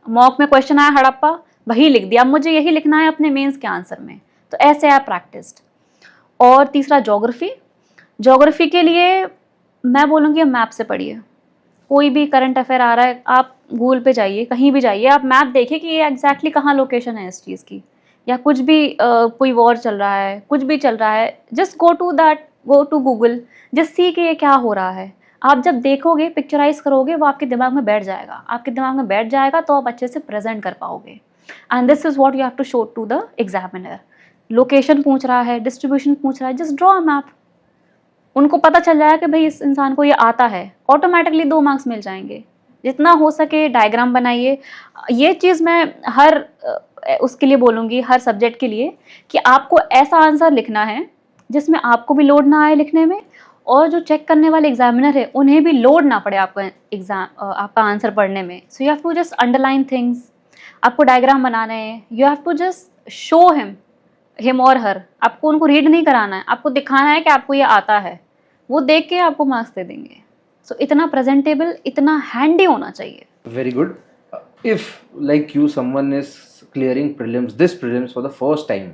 Mock में क्वेश्चन आया हड़प्पा, वही लिख दिया, अब मुझे यही लिखना है अपने मेंस के आंसर में, तो ऐसे आई प्रैक्टिस्ड। और तीसरा ज्योग्राफी। ज्योग्राफी के लिए मैं बोलूँगी मैप से पढ़िए। कोई भी करंट अफेयर आ रहा है, आप गूगल पे जाइए, कहीं भी जाइए, आप मैप देखिए कि ये एग्जैक्टली कहाँ लोकेशन है इस चीज़ की, या कुछ भी कोई वॉर चल रहा है, कुछ भी चल रहा है, just go to Google, just see कि ये क्या हो रहा है। आप जब देखोगे, पिक्चराइज करोगे, वो आपके दिमाग में बैठ जाएगा, आपके दिमाग में बैठ जाएगा तो आप अच्छे से प्रेजेंट कर पाओगे। And this is what you have to show to the examiner. Location पूछ रहा है, डिस्ट्रीब्यूशन पूछ रहा है, जस्ट ड्रॉ अ मैप। उनको पता चल जाएगा कि भाई इस इंसान को ये आता है, ऑटोमेटिकली 2 मार्क्स मिल जाएंगे। जितना हो सके डायग्राम बनाइए। ये चीज़ मैं हर उसके लिए बोलूँगी, हर सब्जेक्ट के लिए, कि आपको ऐसा आंसर लिखना है जिसमें आपको भी लोड ना आए लिखने में, और जो चेक करने वाले एग्जामिनर है उन्हें भी लोड ना पड़े आपका आंसर पढ़ने में। So you have to just underline things. आपको डायग्राम बनाने हैं, you have to just show him और हर। आपको उनको रीड नहीं कराना है, आपको दिखाना है कि आपको ये आता है, वो देख के आपको मार्क्स दे देंगे। सो इतना प्रेजेंटेबल, इतना हैंडी होना चाहिए। Very good. If like you someone is clearing this prelims for the first time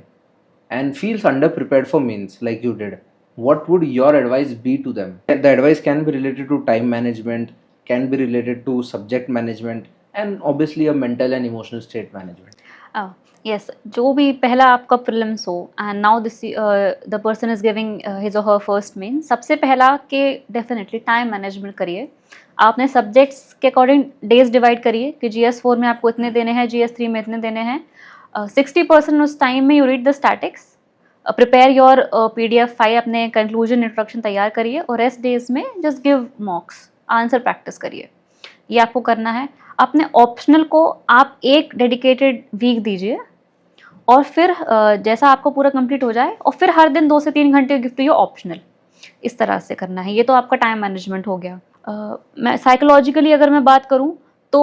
and feels underprepared for mains like you did, what would your advice be to them? The advice can be related to time management, can be related to subject management, and obviously a mental and emotional state management. Yes, जो भी पहला आपका prelims हो and now this the person is giving his और हर first main, सबसे पहला कि definitely time management करिए। आपने सब्जेक्ट्स के अकॉर्डिंग डेज डिवाइड करिए कि GS4 में आपको इतने देने हैं, GS3 में इतने देने हैं। 60% उस टाइम में you read the statics, prepare your PDF file, अपने कंक्लूजन इंट्रोडक्शन तैयार करिए, और रेस्ट डेज में जस्ट गिव मॉक्स, आंसर प्रैक्टिस करिए। ये आपको करना है। अपने ऑप्शनल को आप एक डेडिकेटेड वीक दीजिए, और फिर जैसा आपको पूरा कंप्लीट हो जाए, और फिर हर दिन 2 से 3 घंटे गिफ्ट टू ऑप्शनल, इस तरह से करना है। ये तो आपका टाइम मैनेजमेंट हो गया। मैं साइकोलॉजिकली अगर मैं बात करूं तो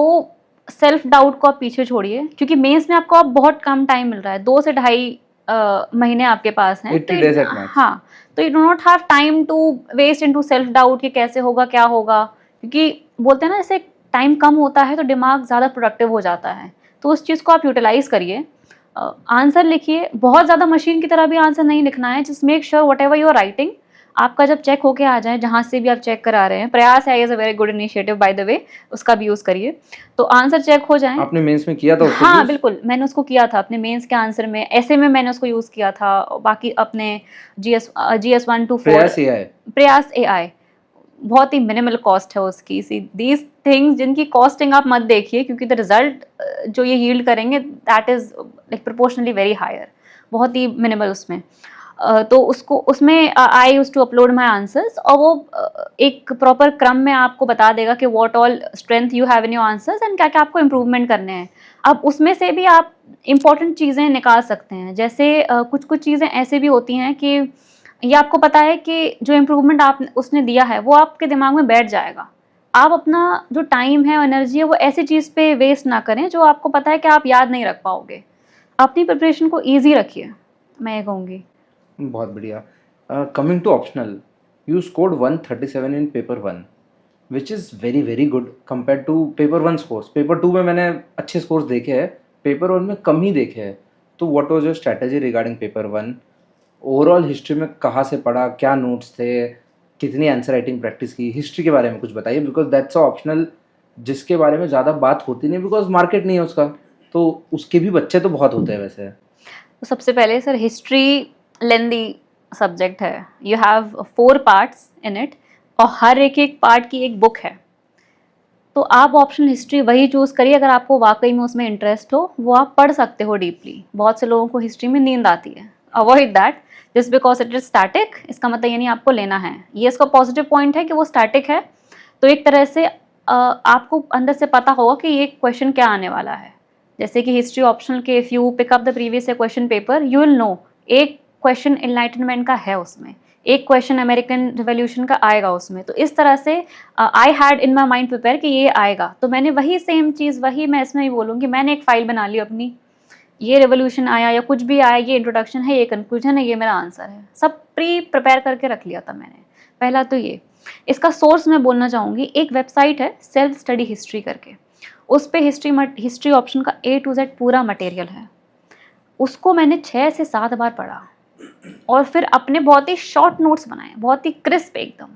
सेल्फ डाउट को आप पीछे छोड़िए, क्योंकि मेंस में आपको अब बहुत कम टाइम मिल रहा है, 2 से ढाई महीने आपके पास हैं 80 days at max. हाँ, तो you do not have time to waste into self doubt कि कैसे होगा क्या होगा, क्योंकि बोलते हैं ना जैसे टाइम कम होता है तो दिमाग ज़्यादा प्रोडक्टिव हो जाता है, तो उस चीज़ को आप यूटिलाइज करिए। आंसर लिखिए, बहुत ज़्यादा मशीन की तरह भी आंसर नहीं लिखना है, just make sure whatever you are writing आपका जब चेक होके आ जाए, जहाँ से भी आप चेक करा रहे हैं। प्रयास है is a very good initiative by the way, उसका भी यूज़ करिए, तो आंसर चेक हो जाए। आपने मेंस में किया था उसको हाँ use? बिल्कुल, मैंने उसको किया था अपने मेंस के आंसर में, ऐसे में मैंने उसको यूज़ किया था, बाकी अपने GS 1 to 4 प्रयास AI प्रयास AI बहुत ही मिनिमल कॉस्ट है उसकी। सी दीज थिंग्स जिनकी कॉस्टिंग आप मत देखिए, क्योंकि द रिजल्ट जो ये यील्ड करेंगे that is like proportionately very higher, बहुत ही मिनिमल उसमें। तो उसको उसमें I use to upload my answers, और वो एक प्रॉपर क्रम में आपको बता देगा कि what all strength you have in your answers and क्या क्या आपको इम्प्रूवमेंट करने हैं। अब उसमें से भी आप इम्पॉर्टेंट चीज़ें निकाल सकते हैं, जैसे कुछ कुछ चीज़ें ऐसे भी होती हैं कि ये आपको पता है कि जो इम्प्रूवमेंट आप उसने दिया है वो आपके दिमाग में बैठ जाएगा। आप अपना जो टाइम है, एनर्जी है, वो ऐसी चीज़ पे वेस्ट ना करें जो आपको पता है कि आप याद नहीं रख पाओगे। अपनी प्रिपरेशन को ईजी रखिए, मैं ये कहूँगी। बहुत बढ़िया। Coming to optional, you scored 137 in paper 1 which is very very good compare to paper 1 scores. Paper 2 में मैंने अच्छे स्कोर्स देखे हैं, पेपर 1 में कम ही देखे हैं। तो what was your strategy regarding paper 1? Overall history में कहाँ से पढ़ा, क्या नोट्स थे, कितनी आंसर राइटिंग प्रैक्टिस की, हिस्ट्री के बारे में कुछ बताइए, बिकॉज दैट्स अ ऑप्शनल जिसके बारे में ज़्यादा बात होती नहीं, बिकॉज मार्केट नहीं है उसका। तो उसके भी बच्चे तो बहुत होते हैं वैसे। तो सबसे पहले सर, हिस्ट्री लेंदी सब्जेक्ट है, you have 4 parts in it, और हर एक एक पार्ट की एक बुक है। तो आप ऑप्शन हिस्ट्री वही चूज़ करिए अगर आपको वाकई में उसमें इंटरेस्ट हो, वो आप पढ़ सकते हो डीपली। बहुत से लोगों को हिस्ट्री में नींद आती है, avoid that just because it is static. इसका मतलब ये नहीं आपको लेना है, ये इसका पॉजिटिव पॉइंट है कि वो स्टैटिक है, तो एक तरह से आपको अंदर से पता होगा कि ये क्वेश्चन क्या आने वाला है। जैसे कि हिस्ट्री ऑप्शनल के if you pick up the previous question paper, you will know एक क्वेश्चन एनलाइटनमेंट का है उसमें, एक क्वेश्चन अमेरिकन रिवॉल्यूशन का आएगा उसमें। तो इस तरह से I had in my mind prepare कि ये आएगा, तो मैंने वही सेम चीज़ वही मैं इसमें भी बोलूँगी, मैंने एक फाइल बना ली अपनी, ये रेवोल्यूशन आया या कुछ भी आया, ये इंट्रोडक्शन है, ये कंक्लूजन है, ये मेरा आंसर है, सब प्री प्रिपेयर करके रख लिया था मैंने। पहला तो ये। इसका सोर्स मैं बोलना चाहूँगी, एक वेबसाइट है सेल्फ स्टडी हिस्ट्री करके, उस पर हिस्ट्री ऑप्शन का A to Z पूरा मटेरियल है। उसको मैंने 6 से 7 बार पढ़ा, और फिर अपने बहुत ही शॉर्ट नोट्स बनाए, बहुत ही क्रिस्प एकदम,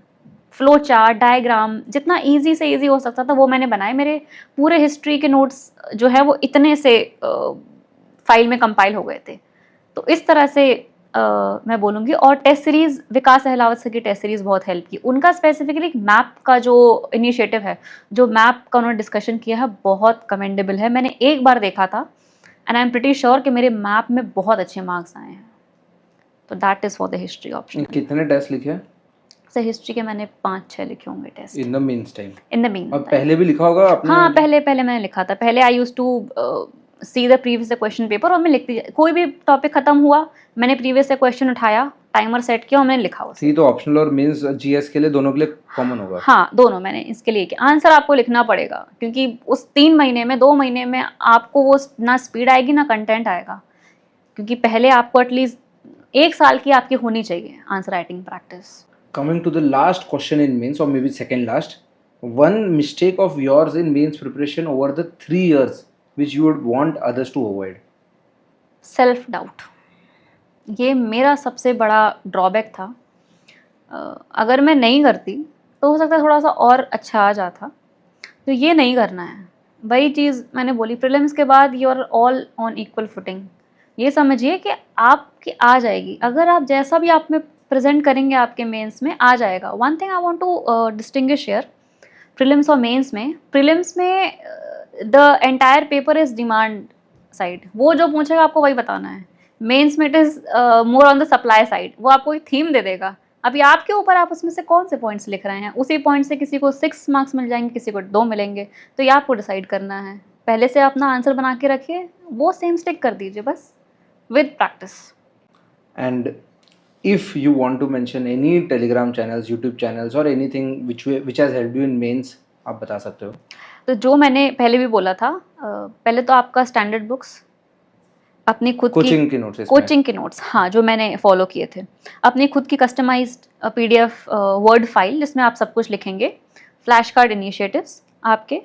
फ्लो चार्ट, डायग्राम, जितना इजी से इजी हो सकता था वो मैंने बनाए। मेरे पूरे हिस्ट्री के नोट्स जो है वो इतने से फाइल में कंपाइल हो गए थे। तो इस तरह से मैं बोलूँगी। और टेस्ट सीरीज़, विकास अहलावत सर की टेस्ट सीरीज़ बहुत हेल्प की। उनका स्पेसिफिकली मैप का जो इनिशिएटिव है, जो मैप का उन्होंने डिस्कशन किया है, बहुत कमेंडेबल है। मैंने एक बार देखा था and I am pretty sure कि मेरे मैप में बहुत अच्छे मार्क्स आए हैं। तो that is for the history option. कितने टेस्ट लिखे? सर हिस्ट्री के मैंने 5-6 लिखे होंगे test in the means time. In the mean. और पहले भी लिखा होगा आपने? हाँ, पहले मैंने लिखा था। पहले I use to see the previous question paper, और मैं लिखती, कोई भी टॉपिक खत्म हुआ मैंने प्रीवियस क्वेश्चन उठाया, टाइमर सेट किया और मैंने लिखा उसे। सी तो ऑप्शनल और मेंस जीएस के लिए दोनों के लिए कॉमन होगा? हाँ, दोनों मैंने इसके लिए किया। आंसर आपको लिखना पड़ेगा, क्योंकि उस 3 महीने में 2 महीने में आपको वो ना स्पीड आएगी ना कंटेंट आएगा, क्योंकि पहले आपको एटलीस्ट 1 साल की आपकी होनी चाहिए answer writing practice. Coming to the last question in mains, or maybe second last, one mistake of yours in mains preparation over the 3 years which you would want others to avoid? Self doubt, ये मेरा सबसे बड़ा drawback था। अगर मैं नहीं करती तो हो सकता है थोड़ा सा और अच्छा आ जाता, तो ये नहीं करना है। वही चीज़ मैंने बोली, प्रीलिम्स के बाद you are all on equal footing. ये समझिए कि आपकी आ जाएगी, अगर आप जैसा भी आप में प्रेजेंट करेंगे आपके मेंस में आ जाएगा। One thing I want to distinguish here, prelims और मेंस में, प्रीलिम्स में the entire paper is demand side, वो जो पूछेगा आपको वही बताना है। मेंस में it is more on the supply side, वो आपको एक थीम दे देगा, अभी आपके ऊपर आप उसमें से कौन से पॉइंट्स लिख रहे हैं। उसी पॉइंट से किसी को 6 मार्क्स मिल जाएंगे, किसी को 2 मिलेंगे, तो ये आपको डिसाइड करना है। पहले से अपना आंसर बना के रखिए, वो सेम स्टिक कर दीजिए बस, with practice. And if you want to mention any Telegram channels, YouTube channels or anything which has helped you in mains, आप बता सकते हो। तो जो मैंने पहले भी बोला था, पहले तो आपका स्टैंडर्ड बुक्स, अपनी खुद की कोचिंग के नोट्स इसमें? कोचिंग के नोट्स, हाँ, जो मैंने फॉलो किए थे। अपनी खुद की कस्टमाइज्ड पीडीएफ वर्ड फाइल जिसमें आप सब कुछ लिखेंगे, फ्लैश कार्ड इनिशिएटिव्स आपके,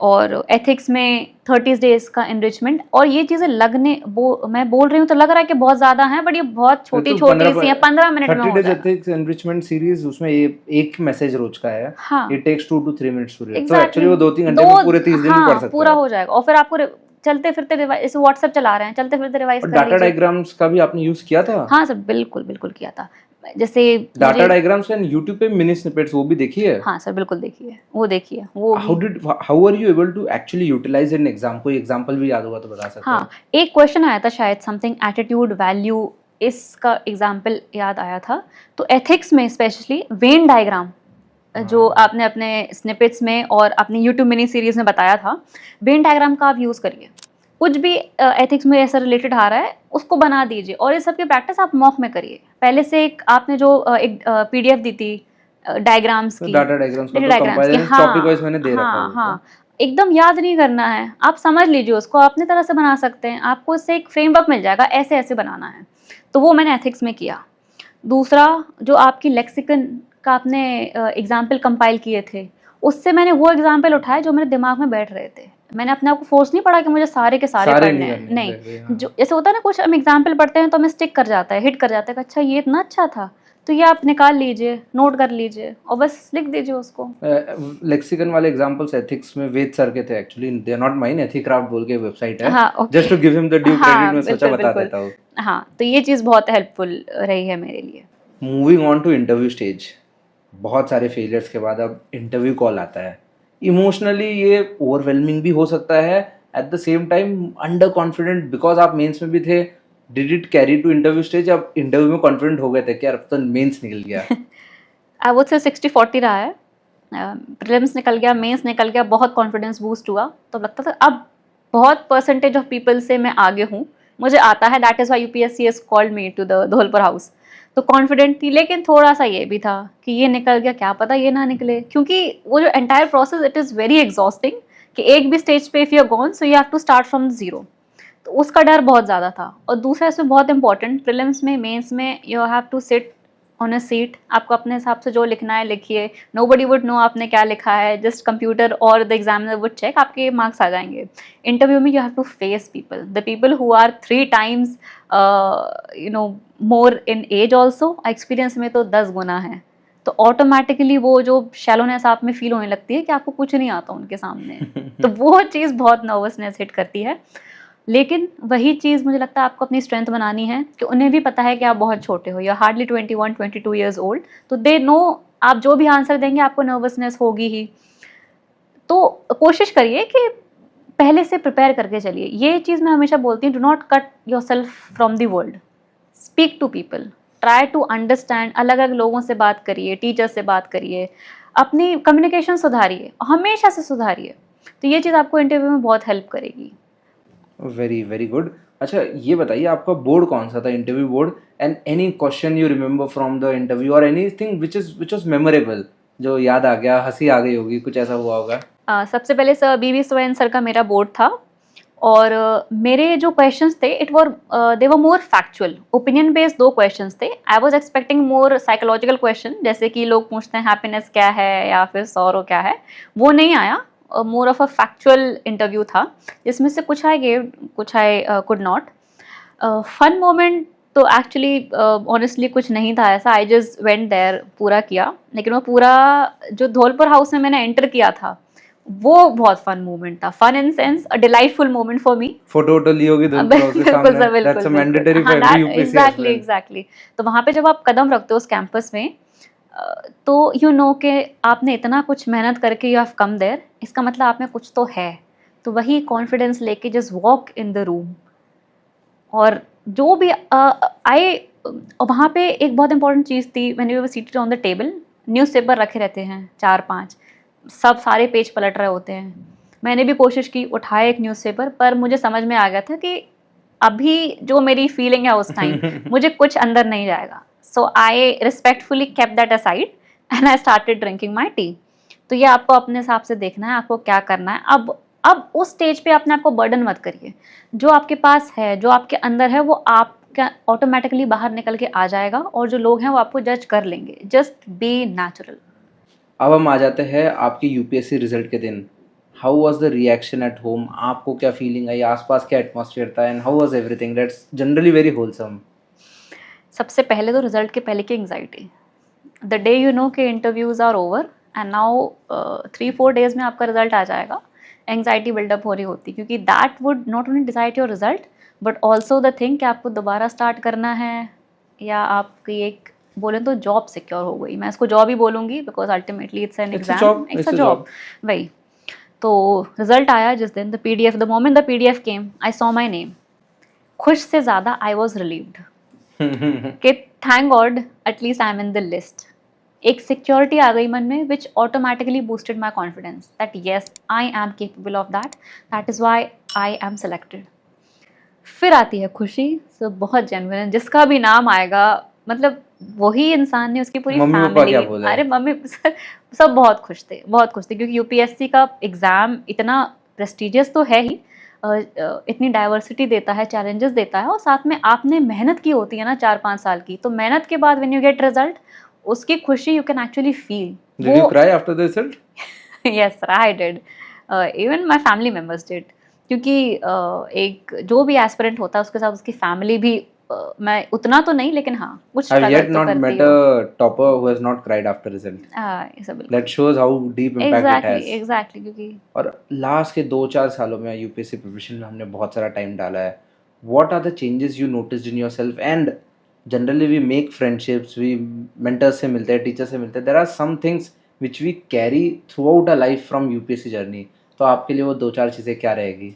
और एथिक्स में 30 डेज का एनरिचमेंट। और ये चीज़ें मैं बोल रही हूँ तो लग रहा है कि बहुत ज़्यादा हैं, बट ये बहुत छोटी छोटी सी हैं, 15 मिनट में हो 30 डेज जाएगा। एथिक्स एनरिचमेंट सीरीज, उसमें एक मैसेज रोज का है। हाँ, it takes 2 to 3 minutes to read, तो एग्जैक्टली एक्चुअली वो 2-3 घंटे में पूरे 30 दिन भी पढ़ सकते पूरा हैं। हो जाएगा। और फिर आपको चलते फिरते रिवाइज, व्हाट्सएप चला रहे हैं, चलते फिरते रिवाइज और कर डाटा लीजिए। डायग्राम्स का भी आपने यूज किया था? हाँ सर, बिल्कुल बिल्कुल किया था। जैसे डाटा डायग्राम्स एंड YouTube पे मिनी स्निपेट्स, वो भी देखी है? हाँ सर, बिल्कुल देखिए, वो देखिए वो how are you able to actually utilise an exam? कोई एग्जांपल भी याद होगा तो बता सकते हो? हाँ, एक क्वेश्चन आया था शायद, समथिंग एटीट्यूड वैल्यू, इसका एग्जाम्पल याद आया था। तो एथिक्स में स्पेशली वेन डायग्राम, जो आपने अपने स्निपेट्स में और अपनी यूट्यूब मिनी सीरीज में बताया था, वेन डायग्राम का आप यूज़ करिए। कुछ भी एथिक्स में ऐसा रिलेटेड आ रहा है उसको बना दीजिए, और इस सब की प्रैक्टिस आप मॉक में करिए। पहले से आपने जो एक पीडीएफ दी थी डायग्राम्स की, डाटा डायग्राम्स का, तो डायग्राम्स की, कंपाइलर टॉपिक वाइज मैंने दे रखा है हाँ वो हाँ, एकदम याद नहीं करना है, आप समझ लीजिए उसको, अपनी तरह से बना सकते हैं, आपको इससे एक फ्रेमवर्क मिल जाएगा, ऐसे ऐसे बनाना है। तो वो मैंने एथिक्स में किया। दूसरा, जो आपकी लेक्सिकन का आपने एग्जाम्पल कंपाइल किए थे, उससे मैंने वो एग्जाम्पल उठाए जो मेरे दिमाग में बैठ रहे थे। मैंने अपने आप को फोर्स नहीं पड़ा कि मुझे सारे के सारे पढ़ने हैं, नहीं। हाँ। जो जैसे होता है ना, कुछ हम एग्जाम्पल पढ़ते हैं तो हमें स्टिक कर जाता है, हिट कर जाता है कि अच्छा ये इतना अच्छा था, तो ये आप निकाल लीजिए, नोट कर लीजिए और बस लिख दीजिए उसको। लेक्सिकन वाले एग्जांपल्स एथिक्स में वेद सर के थे, actually they are not mine, Ethicraft बोल के वेबसाइट है, हाँ, okay. Just to give him the due हाँ, क्रेडिट, मैं सोचा बिल्कुल बता बिल्कुल। देता हूँ। हाँ, तो ये चीज़ बहुत हेल्पफुल रही है मेरे लिए। Moving on to interview stage, बहुत सारे फेलियर्स के बाद अब इंटरव्यू कॉल आता है। इमोशनली ये ओवरवेलमिंग भी हो सकता है, at the same time under confident, because आप मेंस में भी थे। Did it carry to interview stage? आप इंटरव्यू में कॉन्फिडेंट हो गए थे कि यार अब तो मेंस निकल गया? आई वुड से 60-40 रहा है। प्रीलिम्स निकल गया, मेंस निकल गया, बहुत कॉन्फिडेंस बूस्ट हुआ, तो लगता था अब बहुत परसेंटेज ऑफ पीपल से मैं आगे हूँ, मुझे आता है, that is why UPSC has called me to the Dholpur house. तो कॉन्फिडेंट थी, लेकिन थोड़ा सा ये भी था कि ये निकल गया, क्या पता ये ना निकले, क्योंकि वो जो entire process, it is very exhausting, कि एक भी स्टेज पे if you are gone so you have to start from zero. तो उसका डर बहुत ज़्यादा था। और दूसरा इसमें बहुत इंपॉर्टेंट, प्रीलिम्स में, मेंस में, you have to sit on a seat, आपको अपने हिसाब से जो लिखना है लिखिए, नोबडी वुड नो आपने क्या लिखा है, जस्ट कंप्यूटर और द एग्जामिनर वुड चेक, आपके मार्क्स आ जाएंगे। इंटरव्यू में you have to face people, the people who are 3 times more in age also, experience में तो 10 गुना है। तो ऑटोमेटिकली वो जो शैलोनेस आप में फील होने लगती है कि आपको कुछ नहीं आता उनके सामने, तो वो चीज़ बहुत नर्वसनेस हिट करती है। लेकिन वही चीज़ मुझे लगता है आपको अपनी स्ट्रेंथ बनानी है, कि उन्हें भी पता है कि आप बहुत छोटे हो, या हार्डली 21-22 ईयर्स ओल्ड, तो दे नो आप जो भी आंसर देंगे आपको नर्वसनेस होगी ही। तो कोशिश करिए कि पहले से प्रिपेयर करके चलिए। ये चीज़ मैं हमेशा बोलती हूँ, do not cut yourself from the world, speak to people, try to understand, अलग अलग लोगों से बात करिए, टीचर से बात करिए, अपनी कम्युनिकेशन सुधारिए, हमेशा से सुधारिए। तो ये चीज़ आपको इंटरव्यू में बहुत हेल्प करेगी। Very very good. अच्छा, ये बताइए आपका बोर्ड कौन सा था, interview board, and any question you remember from the interview, और एनीथिंग विच वाज मेमोरेबल, जो याद आ गया, हंसी आ गई होगी, कुछ ऐसा हुआ होगा? सबसे पहले सर बीवी स्वयं सर का मेरा बोर्ड था, और मेरे जो क्वेश्चंस थे दे वर मोर फैक्चुअल, ओपिनियन बेस्ड 2 क्वेश्चंस थे। I was expecting more psychological question, जैसे कि लोग पूछते हैं हैप्पीनेस क्या है या फिर सॉरो क्या है, वो नहीं आया। More of a factual interview था, जिसमें से कुछ आई गेव, कुछ I could not. Fun moment तो एक्चुअली ऑनेस्टली कुछ नहीं था ऐसा, आई जस्ट वेंट देयर, पूरा किया। लेकिन वो पूरा जो धौलपुर हाउस में मैंने एंटर किया था, वो बहुत फन मोमेंट था, fun in sense a delightful moment for me. Photo वोटो ली होगी धौलपुर हाउस के बिल्कुल सामने, सर, बिल्कुल दैट्स अ मैंडेटरी फॉर बिल्कुल, every UPSC exactly aspirant. Exactly. तो वहाँ पे जब आप कदम रखते हो उस कैंपस में, तो यू नो कि आपने इतना कुछ मेहनत करके यू हैव कम देयर, इसका मतलब आप में कुछ तो है। तो वही कॉन्फिडेंस लेके just walk in the room, और जो भी आई, वहाँ पे एक बहुत इंपॉर्टेंट चीज़ थी, मैंने we were seated on the table, newspaper रखे रहते हैं 4-5, सब सारे पेज पलट रहे होते हैं। मैंने भी कोशिश की, उठाया एक न्यूज़पेपर, पर मुझे समझ में आ गया था कि अभी जो मेरी फीलिंग है उस टाइम, मुझे कुछ अंदर नहीं जाएगा। So I respectfully kept that aside and I started drinking my tea. तो ये आपको अपने हिसाब से देखना है, आपको क्या करना है। अब अब उस स्टेज पे अपने आप को बर्डन मत करिए, जो आपके पास है, जो आपके अंदर है, वो आपका ऑटोमेटिकली बाहर निकल के आ जाएगा, और जो लोग हैं वो आपको जज कर लेंगे। Just be natural. अब हम आ जाते हैं आपके यूपीएससी रिजल्ट के दिन। How was the reaction at home? आपको क्या फीलिंग आई? आसपास क्या एटमॉस्फेयर था? And how was everything? That's generally very wholesome. सबसे पहले तो रिजल्ट के पहले की anxiety, the day you know कि interviews are over and now 3-4 days में आपका रिजल्ट आ जाएगा, एंग्जाइटी बिल्डअप हो रही होती, क्योंकि that would not only decide your result but also the thing कि आपको दोबारा स्टार्ट करना है, या आपकी एक बोलें तो जॉब सिक्योर हो गई। मैं इसको जॉब ही बोलूँगी because ultimately it's an it's a exam, job, it's a it's a job. वही तो रिजल्ट आया जिस दिन, the PDF, the moment the PDF came, I saw my name, खुश से ज़्यादा आई वॉज रिलीव्ड जॉब। कि thank God at least I am in the list. एक सिक्योरिटी आ गई मन में विच automatically boosted my confidence that yes I am capable of that, that is why I am selected. फिर आती है खुशी, सो बहुत जेन्युइन, जिसका भी नाम आएगा मतलब वही इंसान ने, उसकी पूरी मम्मी पापा फैमिली, क्या बोले? अरे मम्मी सब बहुत खुश थे, बहुत खुश थे, क्योंकि यूपीएससी का एग्ज़ाम इतना प्रेस्टिजियस तो है ही, इतनी डाइवर्सिटी देता है, चैलेंजेस देता है, और साथ में आपने मेहनत की होती है ना 4-5 साल की, तो मेहनत के बाद व्हेन यू गेट रिजल्ट, उसकी खुशी you can actually feel. Did you cry after the result? yes sir, I did. Even my family members did, क्योंकि एक जो भी एस्पिरेंट होता है उसके साथ उसकी फैमिली भी, मैं उतना तो नहीं लेकिन हाँ कुछ I've स्ट्रगल yet तो not करती met हो। a topper who has not cried after result. ये सब बिल्कुल That shows how deep impact it exactly has. Exactly, क्योंकि और लास्ट के 2-4 सालों में यूपीएससी प्रिपरेशन में हमने बहुत सारा टाइम डाला है। What are the changes you noticed in yourself? And generally we make friendships, we mentors से मिलते हैं, टीचर से मिलते हैं. There are some things which we carry throughout our life from UPSC journey. तो आपके लिए वो 2-4 चीज़ें क्या रहेगी?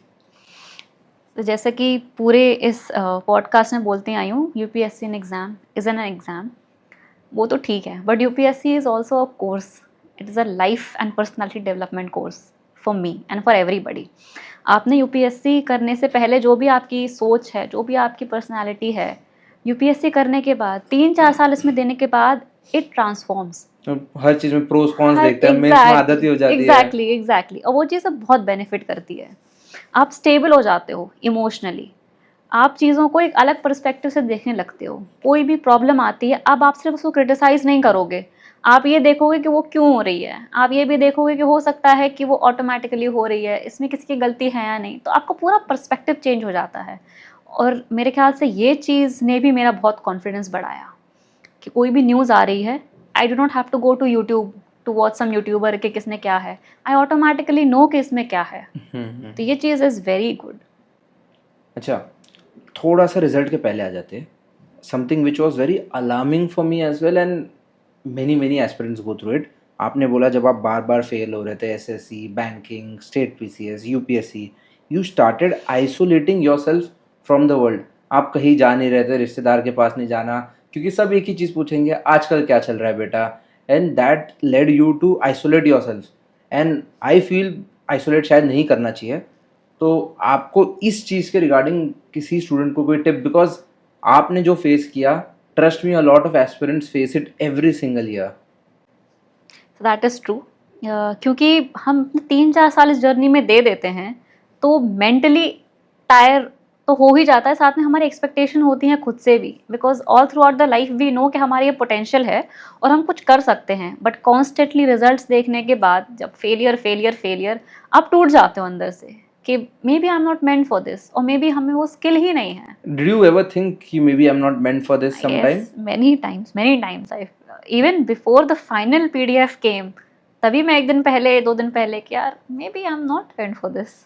तो जैसे कि पूरे इस पॉडकास्ट में बोलते आई हूँ, UPSC an exam is an exam, वो तो ठीक है, but UPSC is also a course, it is a life and personality development course for me and for everybody. आपने यूपीएससी करने से पहले जो भी आपकी सोच है, जो भी आपकी पर्सनैलिटी है, यूपीएससी करने के बाद 3-4 साल इसमें देने के बाद इट ट्रांसफॉर्म्स। हर चीज़ में प्रोस कॉन्स देखते हैं, मेंस में आदत ही हो जाती है। एग्जैक्टली एग्जैक्टली, और वो चीज़ बहुत बेनिफिट करती है। आप स्टेबल हो जाते हो इमोशनली, आप चीज़ों को एक अलग पर्सपेक्टिव से देखने लगते हो। कोई भी प्रॉब्लम आती है, अब आप सिर्फ उसको क्रिटिसाइज नहीं करोगे, आप ये देखोगे कि वो क्यों हो रही है, आप ये भी देखोगे कि हो सकता है कि वो ऑटोमेटिकली हो रही है, इसमें किसी की गलती है या नहीं, तो आपका पूरा पर्सपेक्टिव चेंज हो जाता है। और मेरे ख्याल से ये चीज़ ने भी मेरा बहुत कॉन्फिडेंस बढ़ाया कि कोई भी न्यूज़ आ रही है, I do not have to go to YouTube to watch some YouTuber कि किसने क्या है, आई ऑटोमेटिकली नो कि इसमें क्या है। तो ये चीज़ इज़ वेरी गुड। अच्छा, थोड़ा सा रिजल्ट के पहले आ जाते हैं। Something which was very alarming for me as well and many aspirants go through it. आपने बोला जब आप बार बार फेल हो रहे थे, SSC, banking, state PCS, UPSC, you started isolating your self from the world. आप कहीं जा नहीं रहे थे, रिश्तेदार के पास नहीं जाना, क्योंकि सब एक ही चीज़ पूछेंगे, आजकल क्या चल रहा है बेटा, and that led you to isolate yourself. And I feel isolate शायद नहीं करना चाहिए। तो आपको इस चीज़ के रिगार्डिंग किसी स्टूडेंट को कोई टिप, बिकॉज आपने जो फेस किया, trust me, a lot of aspirants face it every single year. So that is true, क्योंकि हम 3-4 साल इस जर्नी में दे देते हैं तो मेंटली टायर तो हो ही जाता है, साथ में हमारी एक्सपेक्टेशन होती हैं खुद से भी, because all throughout the life we know कि हमारी ये पोटेंशियल है और हम कुछ कर सकते हैं, बट कॉन्स्टेंटली रिजल्ट्स देखने के बाद जब फेलियर फेलियर फेलियर, आप टूट जाते हो अंदर से कि maybe I am not meant for this, और मे बी हमें वो स्किल ही नहीं है। Did you ever think कि maybe I'm not meant for this sometime? Yes, many times. I even before the final PDF came, तभी मैं 1 दिन पहले, 2 दिन पहले कि यार maybe I'm not meant for this.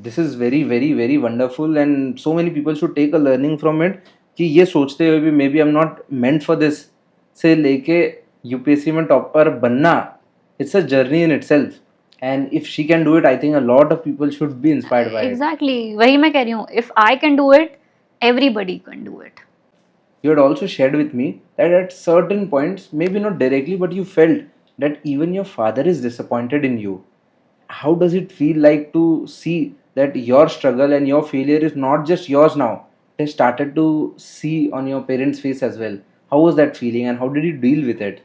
This is very wonderful and so many people should take a learning from it कि ये सोचते हुए भी maybe I'm not meant for this से लेके यूपीएससी में टॉपर बनना, it's a journey in itself and if she can do it, I think a lot of people should be inspired by it. Exactly, वही मैं कह रही हूँ, if I can do it, everybody can do it. You had also shared with me that at certain points, maybe not directly, but you felt that even your father is disappointed in you. How does it feel like to see that your struggle and your failure is not just yours now? It has started to see on your parents' face as well. How was that feeling and how did you deal with it?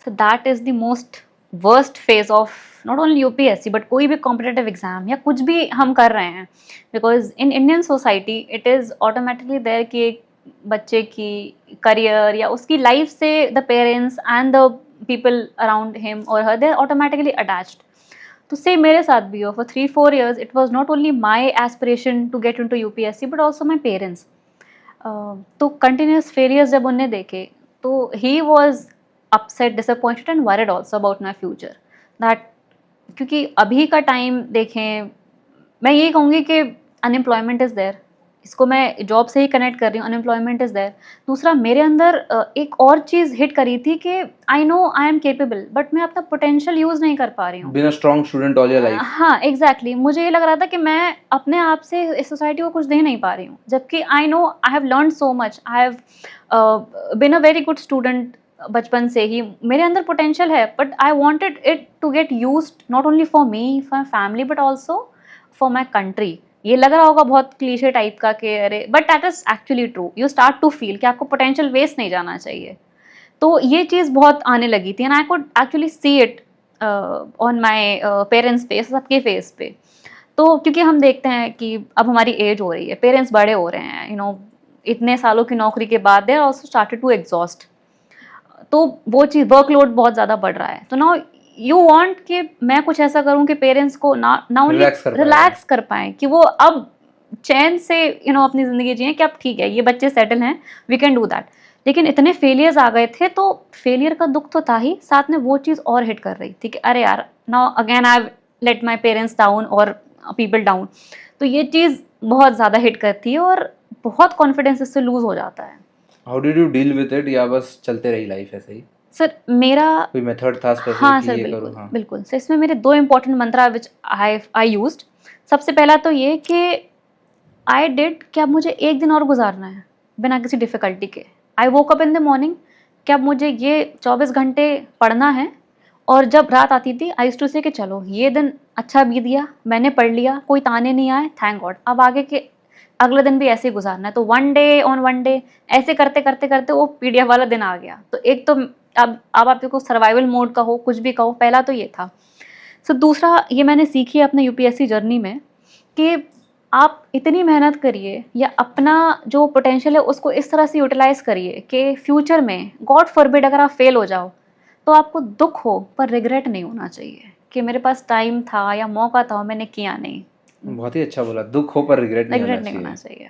So that is the most worst phase of not only UPSC but कोई भी competitive exam या कुछ भी हम कर रहे हैं, because in Indian society it is automatically there कि एक बच्चे की करियर या उसकी लाइफ से the parents and the people around him और her they are automatically attached. तो सेम मेरे साथ भी हो. For 3-4 years it was not only my aspiration to get into UPSC but also my parents. तो कंटिन्यूस फेलियर्स जब उनने देखे तो he was upset, disappointed and worried also about my future. That क्योंकि अभी का टाइम देखें, मैं यही कहूँगी कि अनएम्प्लॉयमेंट इज़ देयर. इसको मैं जॉब से ही कनेक्ट कर रही हूँ. Unemployment is there. दूसरा, मेरे अंदर एक और चीज़ हिट करी थी कि आई know I am capable but मैं अपना पोटेंशियल यूज़ नहीं कर पा रही हूँ. Being a strong student all your life. हाँ एग्जैक्टली. मुझे ये लग रहा था कि मैं अपने आप से इस सोसाइटी को कुछ दे नहीं पा रही हूँ, जबकि I know I have learn so much. I have been a very good student बचपन से ही. मेरे अंदर पोटेंशियल है but I wanted it to get used not only for me, for my family but also for my country. ये लग रहा होगा बहुत क्लीशे टाइप का कि अरे, but that is actually true. You start to feel कि आपको पोटेंशियल वेस्ट नहीं जाना चाहिए. तो ये चीज़ बहुत आने लगी थी and I could actually see it on my parents face, सबके फेस पे. तो क्योंकि हम देखते हैं कि अब हमारी एज हो रही है, पेरेंट्स बड़े हो रहे हैं, यू नो, इतने सालों की नौकरी के बाद they are also started to exhaust. तो वो चीज़, वर्कलोड बहुत ज़्यादा बढ़ रहा है. तो नाउ यू वांट कि मैं कुछ ऐसा करूं कि पेरेंट्स को ना ओनली रिलैक्स कर पाएं, कि वो अब चैन से यू नो अपनी ज़िंदगी जिए कि अब ठीक है, ये बच्चे सेटल हैं, वी कैन डू दैट. लेकिन इतने फेलियर्स आ गए थे तो फेलियर का दुख तो था ही, साथ में वो चीज़ और हिट कर रही थी कि अरे यार, now again I let my parents down और पीपल डाउन. तो ये चीज़ बहुत ज़्यादा हिट करती है और बहुत कॉन्फिडेंस इससे लूज हो जाता है. How did you deal with it, या बस चलते रही लाइफ ऐसे ही? सर मेरा कोई मेथड था स्पेसिफिक? हाँ कि सर, ये बिल्कुल करूँ? हाँ. बिल्कुल. सर इसमें मेरे 2 important Mantra which I used. सबसे पहला तो ये कि आई डिड कि अब मुझे एक दिन और गुजारना है बिना किसी डिफ़िकल्टी के. I woke up in the morning कि अब मुझे ये 24 घंटे पढ़ना है. और जब रात आती थी आई यूज्ड टू से कि चलो ये दिन अच्छा बीत गया, मैंने पढ़ लिया, कोई ताने नहीं आए, थैंक गॉड. अब आगे के अगले दिन भी ऐसे ही गुजारना है. तो one day on one day ऐसे करते करते करते वो पीडीएफ वाला दिन आ गया. तो एक तो अब आप इसको सर्वाइवल मोड का हो, कुछ भी कहो, पहला तो ये था. सो दूसरा, ये मैंने सीखी है अपने यूपीएससी जर्नी में कि आप इतनी मेहनत करिए या अपना जो पोटेंशियल है उसको इस तरह से यूटिलाइज करिए कि फ्यूचर में गॉड फॉरबिड अगर आप फेल हो जाओ तो आपको दुख हो पर रिग्रेट नहीं होना चाहिए कि मेरे पास टाइम था या मौका था और मैंने किया नहीं. बहुत ही अच्छा बोला, दुख हो पर रिग्रेट नहीं होना चाहिए.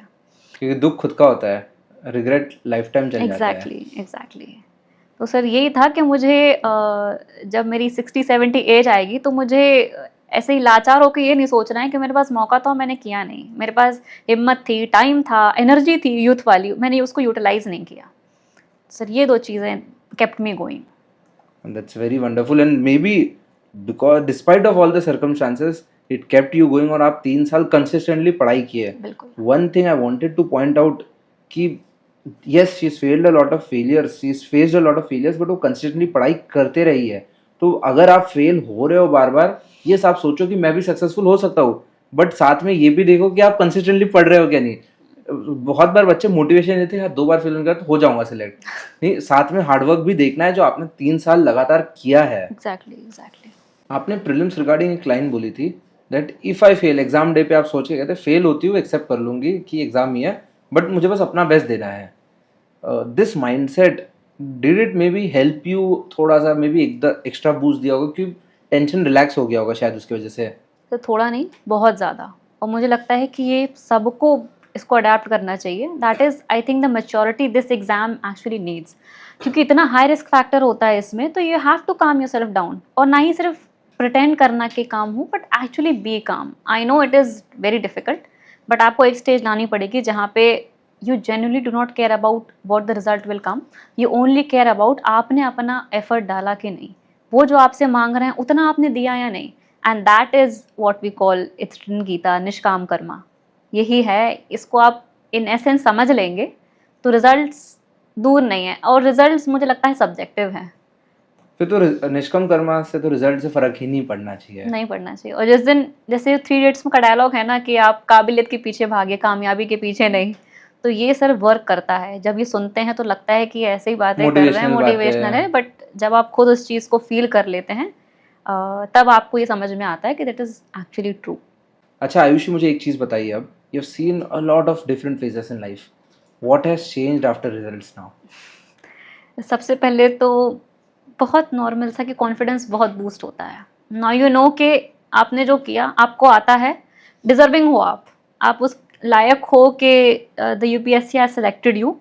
क्योंकि दुख खुद का होता है, रिग्रेट लाइफ टाइम चल जाता है. एग्जैक्टली. तो सर यही था कि मुझे जब मेरी 60-70 एज आएगी तो मुझे ऐसे ही लाचार होकर ये नहीं सोचना है कि मेरे पास मौका था और मैंने किया नहीं. मेरे पास हिम्मत थी, टाइम था, एनर्जी थी यूथ वाली, मैंने उसको यूटिलाइज नहीं किया. सर ये 2 चीज़ें kept me going. That's very wonderful, and maybe because despite of all the circumstances it kept you going और आप 3 साल consistently पढ़ाई किए. बिल्कुल. One thing I wanted to point out कि yes she's failed a lot of failures, she's faced a lot of failures, but वो consistently पढ़ाई करते रही है. तो अगर आप फेल हो रहे हो बार बार, ये आप सोचो कि मैं भी सक्सेसफुल हो सकता हूँ, बट साथ में ये भी देखो कि आप कंसिस्टेंटली पढ़ रहे हो क्या नहीं. बहुत बार बच्चे मोटिवेशन देते हैं, 2 बार फेल होने तो हो जाऊंगा सिलेक्ट. नहीं, साथ में हार्डवर्क भी देखना है जो आपने 3 साल लगातार किया है. एग्जैक्टली. आपने प्रीलिम्स रिगार्डिंग एक लाइन बोली थी that if I fail, exam day पे आप सोच के कहते फेल होती हूँ एक्सेप्ट कर लूंगी कि एग्जाम ही है, बट मुझे बस अपना बेस्ट देना है. This mindset did it may be help you, थोड़ा सा मे बी एक्स्ट्रा बूस्ट दिया होगा क्योंकि टेंशन रिलैक्स हो गया होगा शायद उसकी वजह से? तो थोड़ा नहीं, बहुत ज़्यादा. और मुझे लगता है कि ये सबको इसको अडेप्ट करना चाहिए. That is I think the maturity this exam actually needs. क्योंकि इतना हाई रिस्क फैक्टर होता है इसमें, तो you have to calm yourself down. और ना ही सिर्फ प्रिटेंड करना कि काम हूँ, बट एक्चुअली बी काम. I know it is very difficult, but आपको एक स्टेज लानी पड़ेगी जहाँ पे you genuinely do not care about what the result will come. You only care about आपने अपना एफर्ट डाला कि नहीं, वो जो आपसे मांग रहे हैं उतना आपने दिया या नहीं. And that is what we call it's in Gita nishkam karma. यही है, इसको आप इन एसेंस समझ लेंगे तो रिजल्ट्स दूर नहीं है. और रिजल्ट्स मुझे लगता है सब्जेक्टिव है. फिर तो निष्काम कर्मा से तो रिजल्ट से फर्क ही नहीं पड़ना चाहिए. नहीं पड़ना चाहिए. और जिस दिन जैसे 3 Idiots का डायलॉग है ना कि आप काबिलियत के पीछे भागे, कामयाबी के पीछे नहीं, तो ये सर वर्क करता है. जब ये सुनते हैं तो लगता है कि ऐसे ही बातें कर रहे हैं, मोटिवेशनल है, बट जब आप खुद उस चीज़ को फील कर लेते हैं तब आपको ये समझ में आता है कि दैट इज़ एक्चुअली ट्रू। अच्छा आयुषी, मुझे एक चीज़ बताइए, अब you have seen a lot of different phases in life, what has changed after results now? सबसे पहले तो बहुत नॉर्मल सा कि कॉन्फिडेंस बहुत बूस्ट होता है। नाउ यू नो कि आपने जो किया आपको आता है, डिजर्विंग हो आप उस लायक हो कि the UPSC has selected you.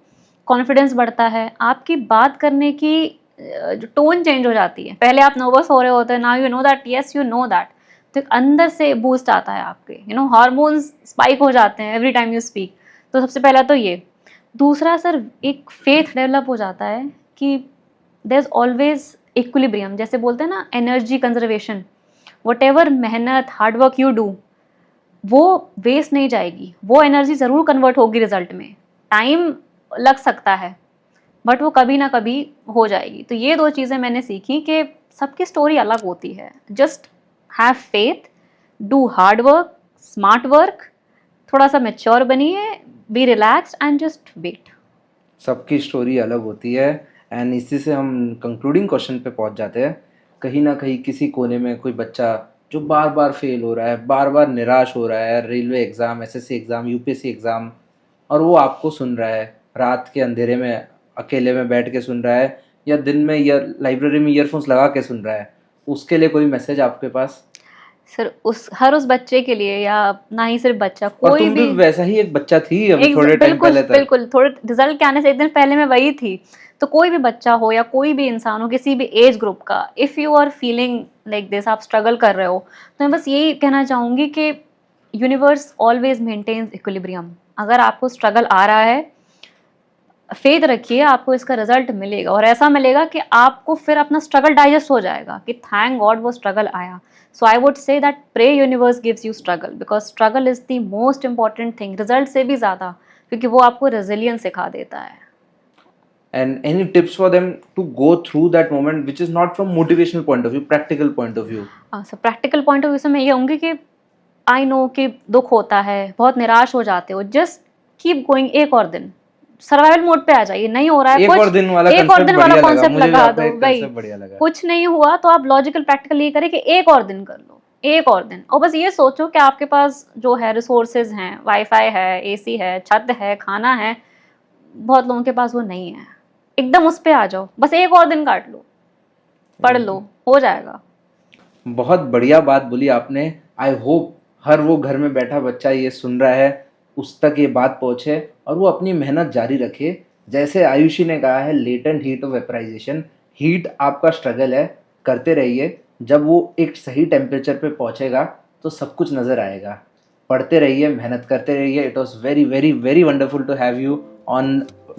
Confidence बढ़ता है, आपकी बात करने की जो टोन चेंज हो जाती है। पहले आप नर्वस हो रहे होते हैं, now you know that, yes you know that, तो एक अंदर से बूस्ट आता है आपके, यू नो हार्मोन्स स्पाइक हो जाते हैं एवरी टाइम यू स्पीक। तो सबसे पहला तो ये। दूसरा सर, एक फेथ डेवलप हो जाता है कि देयर इज ऑलवेज इक्विलिब्रियम, जैसे बोलते हैं ना एनर्जी कंजर्वेशन। वट एवर मेहनत हार्ड वर्क यू डू, वो वेस्ट नहीं जाएगी, वो एनर्जी ज़रूर कन्वर्ट होगी रिजल्ट में। टाइम लग सकता है बट वो कभी ना कभी हो जाएगी। तो ये दो चीज़ें मैंने सीखी कि सबकी स्टोरी अलग होती है। Just have faith, do hard work, smart work, थोड़ा सा मेच्योर बनिए, be relaxed and just wait. सबकी स्टोरी अलग होती है एंड इसी से हम कंक्लूडिंग क्वेश्चन पे पहुंच जाते हैं। कहीं ना कहीं किसी कोने में कोई बच्चा जो बार बार फेल हो रहा है, बार बार निराश हो रहा है, railway exam, SSC exam, UPSC exam, और वो आपको सुन रहा है, रात के अंधेरे में अकेले में बैठ के सुन रहा है या दिन में लाइब्रेरी में ईयरफोन्स लगा के सुन रहा है, उसके लिए कोई मैसेज आपके पास? सर उस बच्चे के लिए, या ना ही सिर्फ बच्चा, और कोई तुम भी भी वैसा ही एक बच्चा थी अभी थोड़े टाइम बिल्कुल पहले तक। बिल्कुल, थोड़े रिजल्ट के आने से एक दिन पहले मैं वही थी। तो कोई भी बच्चा हो या कोई भी इंसान हो, किसी भी एज ग्रुप का, if you are feeling like this, आप स्ट्रगल कर रहे हो, तो मैं बस यही कहना चाहूँगी कि यूनिवर्स ऑलवेज मेंटेन्स इक्विलिब्रियम। अगर आपको स्ट्रगल आ रहा है, फेथ रखिए, आपको इसका रिजल्ट मिलेगा, और ऐसा मिलेगा कि आपको फिर अपना स्ट्रगल डाइजेस्ट हो जाएगा कि थैंक गॉड वो स्ट्रगल आया। So I would say that pray universe gives you struggle, because struggle is the most important thing, result से भी ज़्यादा, क्योंकि वो आपको रेजिलियंस सिखा देता है। And any tips for them to go through that moment, which is not from motivational point of view, practical point of view? So practical point of view से मैं ये कहूँगी कि आई नो कि दुख होता है, बहुत निराश हो जाते हो, जस्ट कीप गोइंग। एक और दिन सर्वाइवल मोड पे आ जाइए, नहीं हो रहा है एक कुछ, और दिन वाला एक और concept दिन वाला बढ़िया लगा, कॉन्सेप्ट मुझे लगा आपका दो एक भाई। concept बढ़िया लगा। कुछ नहीं हुआ तो आप लॉजिकल प्रैक्टिकल ये करें कि एक और दिन कर लो, एक और दिन। और बस ये सोचो कि आपके पास जो है रिसोर्सेज हैं, वाईफाई है, एसी है, छत है, खाना है, बहुत लोगों के पास वो नहीं है। एकदम उस पे आ जाओ, बस एक और दिन काट लो, पढ़ लो, हो जाएगा। बहुत बढ़िया बात बोली आपने। आई होप हर वो घर में बैठा बच्चा ये सुन रहा है, उस तक ये बात पहुँचे और वो अपनी मेहनत जारी रखे। जैसे आयुषी ने कहा है, latent heat of vaporisation, heat आपका स्ट्रगल है, करते रहिए। जब वो एक सही टेम्परेचर पे पहुँचेगा तो सब कुछ नज़र आएगा। पढ़ते रहिए, मेहनत करते रहिए। It was very very very wonderful to have you on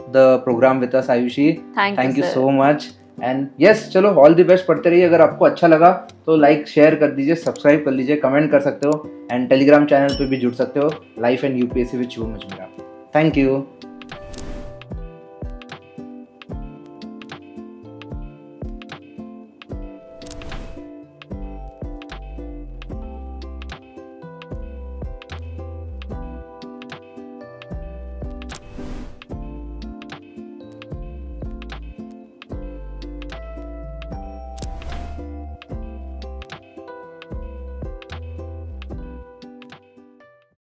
the programme with us Ayushi. Thank you so much. And yes, चलो ऑल द बेस्ट, पढ़ते रहिए। अगर आपको अच्छा लगा तो लाइक शेयर कर दीजिए, सब्सक्राइब कर लीजिए, कमेंट कर सकते हो, एंड टेलीग्राम चैनल पे भी जुड़ सकते हो, life and UPSC with Shubham Majmura. Thank you.